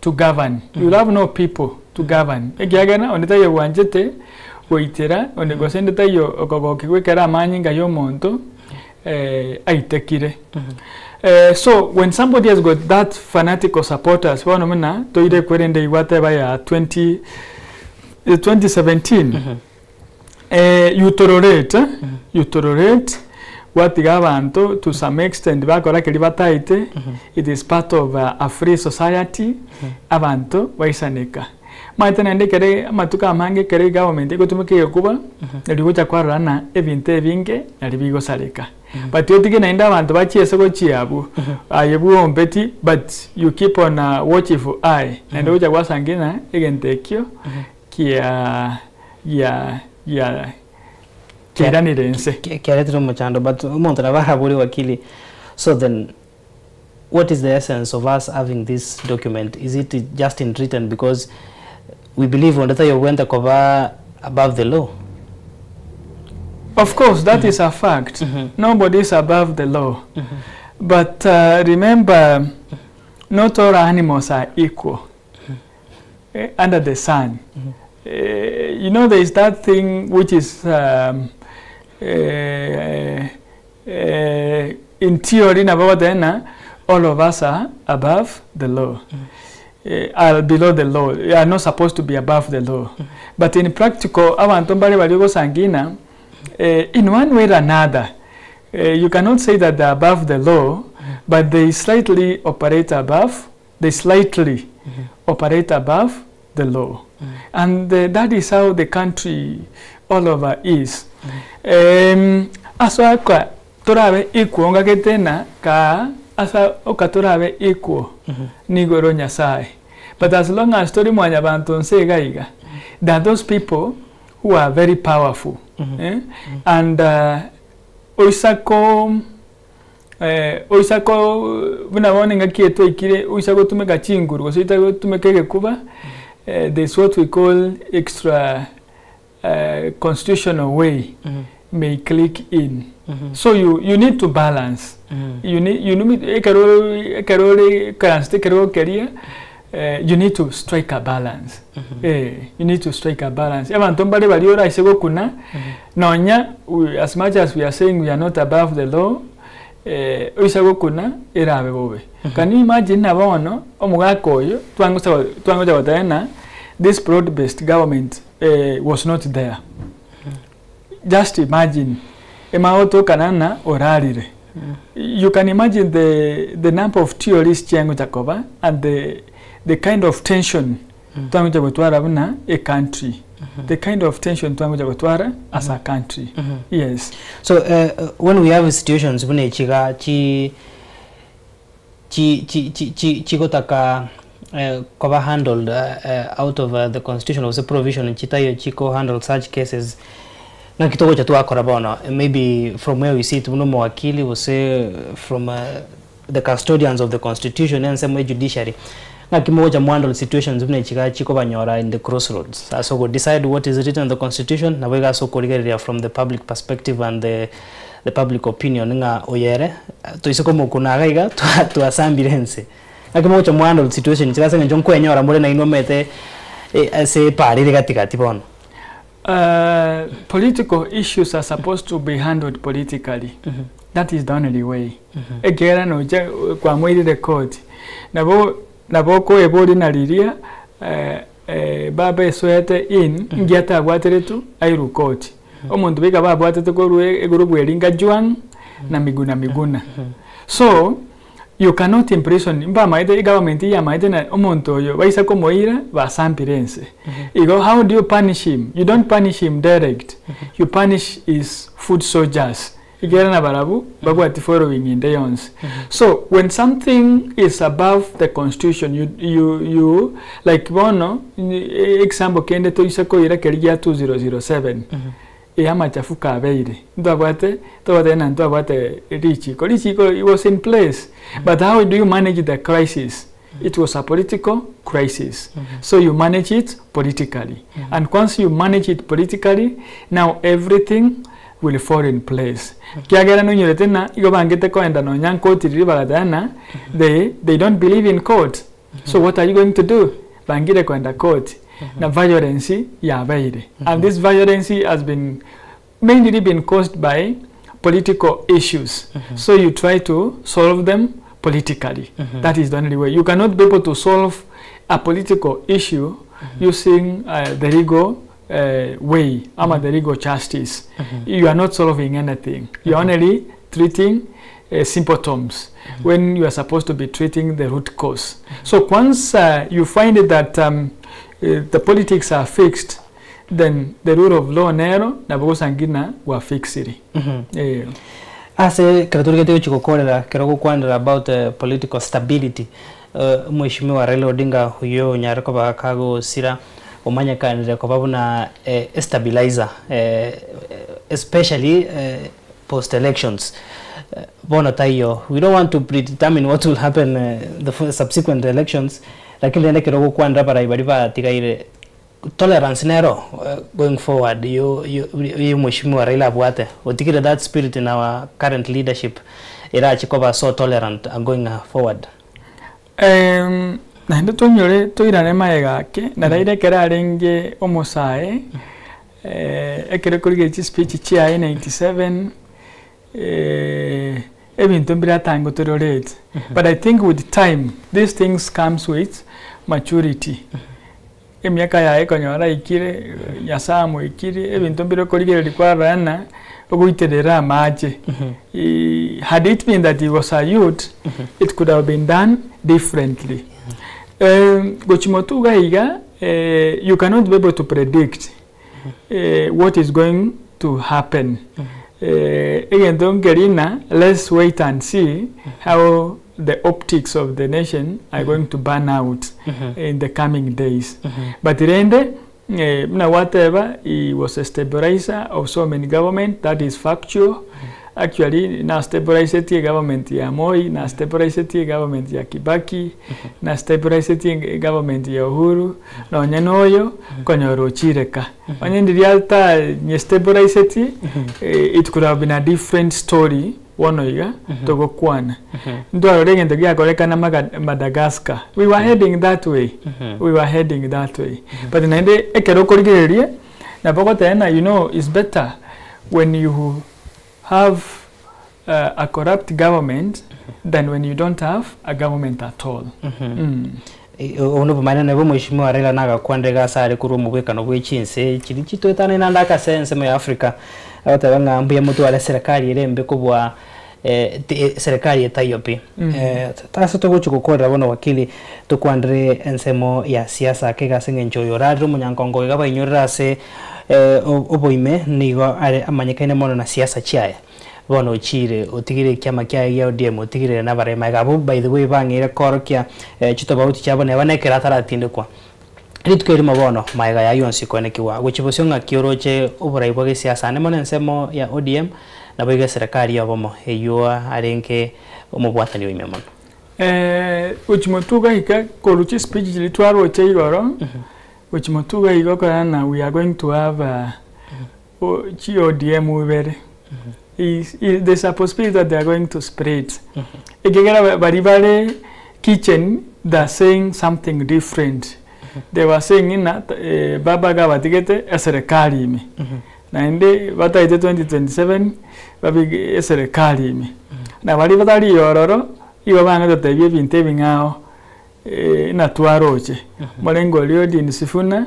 to govern you have no people to govern ekiagera onetayo wanjete goitera onegosende tayo okogoki gwekera amanyinga y'omonto aitekire. So when somebody has got that fanatical supporters, phonomena toide kwerende iwate baya 2017 you tolerate what abantu to some extent bakora keri bataite. It is part of a free society. Abantu baisaneka maitana ndekere matuka amange kere government ikotumike kuba ndikucha kwarana ebinte binge nalibigo saleka. But you think na abantu bachiese go chiabu ayebu ombeti but you keep on a watchful eye and uja kwasangina egentekyo kia kiranirense kiaretro muchando but umuntu nabahaburi wakili. So then what is the essence of us having this document? Is it just in written because we believe on that you went above the law? Of course, that is a fact. Nobody is above the law. But remember, not all animals are equal under the sun. You know, there is that thing which is in theory, all of us are above the law. Are below the law. You are not supposed to be above the law. But in practical, sangina. In one way or another, you cannot say that they're above the law, but they slightly operate above. They slightly operate above the law, and that is how the country all over is. Asa kwa torabe equal ngaketena ka asa okatorabe equal nigoro nyasai. But as long as story mwanya bantu nsegaiga, there are those people who are very powerful. And oisako bunabone ngakieto ikire oisako tumeka chinguru gosoita tumekege kuba there's what we call extra constitutional way may click in. So you need to balance. You need you need to strike a balance. You need to strike a balance. As much as we are saying we are not above the law, can you imagine this broad-based government was not there? Just imagine. You can imagine the number of theories and the kind of tension a country. The kind of tension as a country. Yes. So when we have situations when chigotaka cover handled out of the constitution of the provision chitayo chiko handle such cases na kitogo cha tu akora bona, maybe from where we see it muno wakili will say from the custodians of the constitution and some judiciary na kimoja mwandle situations when chiko banyora in the crossroads, so go decide what is written in the constitution na wega so kolegeria from the public perspective and the public opinion nga oyere to isoko mukuna gaiga to asambirense na kimoja mwandle situation chikasa njo kwenyora mbole na inomete se parire katikati bono. Political issues are supposed to be handled politically. That is the only way. Egera no kwa mwiri the court. Nabo ko ebodi na liria baba esoete in ngiata agwateretu airu court. Omuntu bika baba bwatete ko eguru bweringa juang na miguna. So you cannot imprison mba maide government ya maide na omuntu yo baisa ko moira ba sampirense. How do you punish him? You don't punish him direct. You punish his foot soldiers. Igera barabu babu ati following in the yons. So when something is above the constitution, you like bono example kende to isako ira keria 2007. Yama chafuka abeire. Ndabate na ndabate Richiko it was in place. But how do you manage the crisis? It was a political crisis. So you manage it politically. And once you manage it politically, now everything will fall in place. Kiagera no nyerete na igo bangete ko enda no nyan court ribagadana, they don't believe in court. So what are you going to do? Bangire ko enda court. Na violence ya baire. And this violence has been mainly been caused by political issues. So you try to solve them politically. That is the only way. You cannot be able to solve a political issue using the legal way, the legal justice. You are not solving anything. You are only treating symptoms when you are supposed to be treating the root cause. So once you find that the politics are fixed, then the rule of law nero na bogosangina wa fixed. Ase karaturigete chikokorera kiroko kwandira about political stability. Mheshimiwa Raila Odinga huyo nyarako bakago sira omanya kanire ko babuna stabilizer especially post elections. Bona tayo, we don't want to predetermine what will happen the subsequent elections, lakini nene kiroko kwandira para ibadiba tigaire tolerance nero going forward. You Mheshimiwa Raila Bwate otikire that spirit in our current leadership ira chikoba so tolerant going forward. Na ndo tonyore toirane maega ke na raire kerarenge omosae ekere kurige speech chia 97 ebintu mbira tango tororete. But I think with time these things comes with maturity. Emyaka yae konyora ikire yasamo ikire ebintu mbiro kurige rikwara oguiterera maje. Had it been that he was a youth, it could have been done differently. Gochimotuga iga, you cannot be able to predict what is going to happen. Again, don't get in, let's wait and see how the optics of the nation are going to burn out in the coming days. But Rende, whatever, he was a stabilizer of so many government, that is factual. Actually, na stabilize the government ya Moi, na stabilize the government ya Kibaki, na stabilize the government ya Uhuru, na onyanoyo konyoro chireka. Onyendialta nye stabilize it could have been a different story. Wonoiga togo kwana. Ndo alorege ndogia koleka na Madagascar. We were heading that way. We were heading that way. But naende ekero korigererie na boko tena, you know, it's better when you have a corrupt government than when you don't have a government at all. Ono bumana bo Mheshimiwa Raila naga kwandega sare kuru mubwekano bw'echinse kiri kitwetana nandaka sense mu Africa abatabanga mbuya mutu ala serikali irembe kubwa serikali etayopi tasa toguchukukora bono wakili tukwandire ensemo ya siasa kega sengenjoyo radro munyankongo gaba inyorase oboime nigo are amanyekaine mono na siasa chiaye bono chire otigire kyama kya ya ODM otigire na bare magabo by the way bangire korokya chitobauti cyabone banekera taratinde kwa ritukeri mabono maiga ya yonsi konekiwa guchibosonga kioroche oburai bwa siasa ne mono nsemo ya ODM na boiga serikali yabomo eyua arenke omubwatani wimemo uchimotuga hika koruchi speech litwaro cheigoro uchimotuga igokora na we are going to have ODM ubere there's a possibility that they are going to spread. Egegera baribare kitchen they're saying something different. They were saying in that baba gabatigete eserikali ime. Na inde bataite 2027 babi eserikali ime. Na bari batari yororo iba banga tatebye binte bingao na twaroche. Molengo lyo din sifuna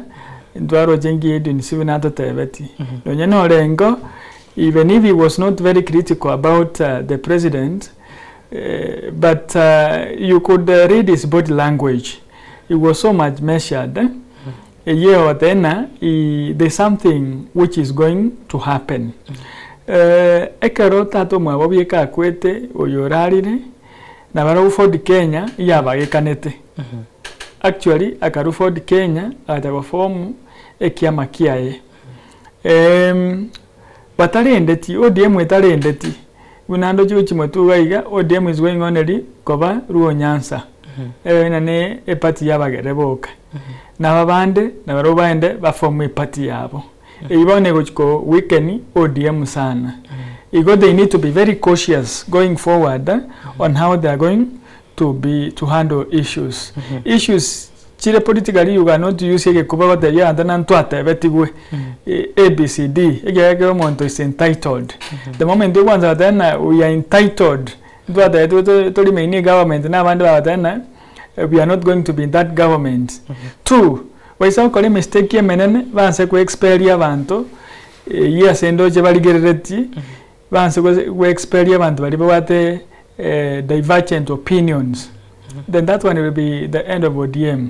twaroche ngi din sifuna tatebeti. Nonye no lengo. Even if he was not very critical about the president, but you could read his body language. He was so much measured. A year or then, there's something which is going to happen. Ekero tato mwabobi eka kwete oyorarire na bara Ford Kenya yaba ekanete. Actually, akaru Ford Kenya atabafomu ekiama kiaye. Batarendeti ODM etarendeti unando chichimotuga iga ODM is going on eri koba ruo Nyanza ina ne epati yabagere boka na babande na barobande baform epati yabo ibone gochiko weekend ODM sana igo they need to be very cautious going forward on how they are going to handle issues issues chile politically you cannot use it kuba bata ya ndana ntwata betigwe ABCD ege omuntu is entitled the moment they want then we are entitled ntwata to remain government na bandu batana we are not going to be in that government two waisa kole mistake yemenene banse ku expel abantu yasendo je baligerereti banse ku expel abantu bali bate divergent opinions then that one will be the end of ODM.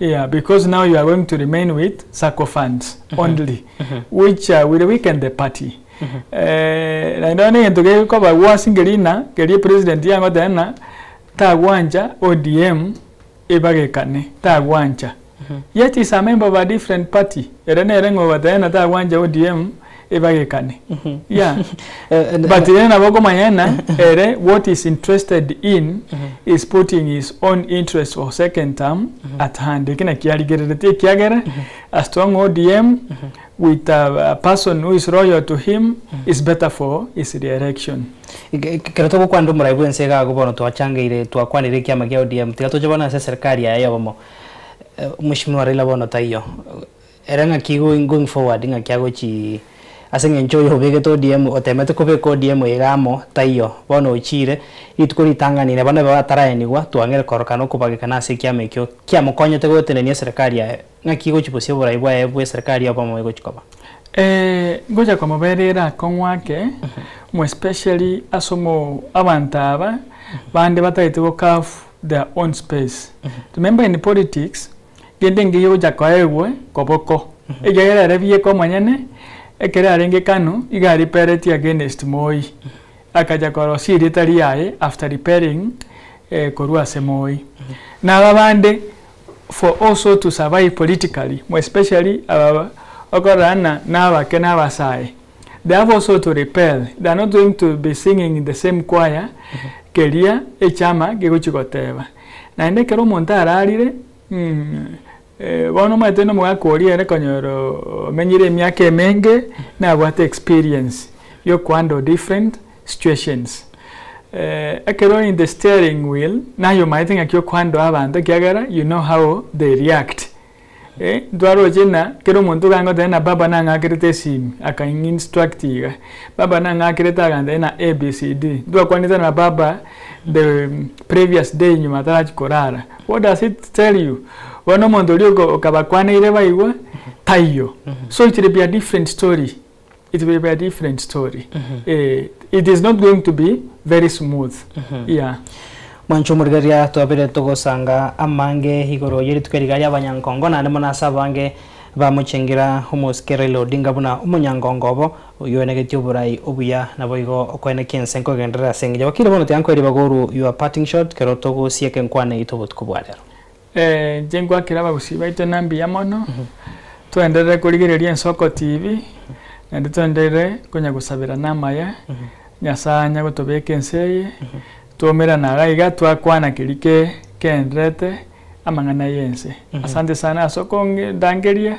Yeah, because now you are going to remain with sycophants only, which will weaken the party. I don't know to go by Wasingerina, Gary President Yamadana, Tagwanja, ODM, Ebagekane, Tagwanja. Yet is a member of a different party. Rene over the end of Tagwanja ODM. Yeah, but then what is interested in is putting his own interest for second term at hand. They can a strong ODM with a person who is loyal to him is better for his re-election. Kiratoka kwando muraibu nsega gobono twachangeire twakwanire kiama kia ODM tikatujabana se serikali ya yomo mheshimiwa Raila bono taiyo eranga kigo going forward nga kiago chi asenge nchoyo bege to ODM otemete ko be ODM egamo taiyo bono uchire itukuri tanganire bana ba tarayenigwa twangere korokano kubagikana se kiama ekyo kiamo konyete gotenenia serikali ya ngakigo chiposie buraibwa ebwe serikali ya pamo ego chikoba ngoja kwa maberera konwake mo especially asomo abantaba bande bataite go carve their own space. Remember in politics gende ngiyo jakwaewe koboko egera rebiye ko manyane ekera renge kanu igari pereti against Moi akaja koro siritari yae after repairing korua se Moi na babande for also to survive politically, more especially okorana na bakena basai. They have also to repel. They are not going to be singing in the same choir. Keria echama gegochikoteba. Na ende kero montara arire bono mateno mwakori ere konyoro menyire myake menge na what experience yo kwando different situations. Akero in the steering wheel na yo might think akyo kwando abantu kyagara you know how they react. Dwaro jena kero muntu gango tena baba na ngakirite sim aka instructiga baba na ngakirita ganda na ABCD dwa kwanita na baba the previous day nyuma tarachi korara. What does it tell you? Wano muntu lioko okabakwana ile baiwa tayo. So it will be a different story. It will be a different story. It is not going to be very smooth. Yeah. Mancho murgaria tuabere togo sanga amange higoro yeri tukerigaria abanyankongo na ndemo nasabange bamuchengira homoskere Odinga buna umunyankongo bo uyonegetyo burai obuya naboigo okwene kensenko gendera senge wakire bono tyanko eri bagoru your parting shot kero togo sieke nkwane itobot kubwadero jengwa kiraba gusiba ito nambi yamono tuendelea kuligereria Nsoko TV na tuendelea kunya gusabira namaya nyasanya gutobeke nseye tuomera na gaiga twakwana kirike kendrete amangana yense. Asante sana asokonge dangeria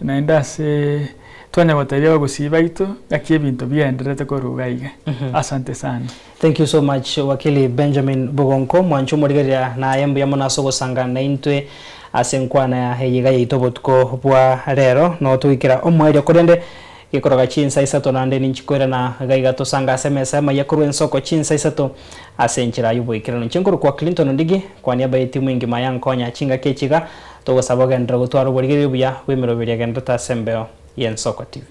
naenda se twanya goteria gusiba ito gakie bintu biendrete ko rugaiga. Asante sana. Thank you so much wakili Benjamin Bugonko mwancho murigeria na yembu yamona sogo sanga na intwe asenkwana ya heyiga yitobotko bwa rero no tuikira omwere korende gikoroga chinsa isato nande ninchikwera na gaiga to sanga semesa mayakuru Nsoko chinsa isato asenchira yubo ikirano chinkuru kwa Clinton ndigi kwa niaba ya timu ingima yankonya chinga kechiga to sabaga ndra gutwaro borigeri buya wemero biriagenda ta sembeo ya Nsoko TV.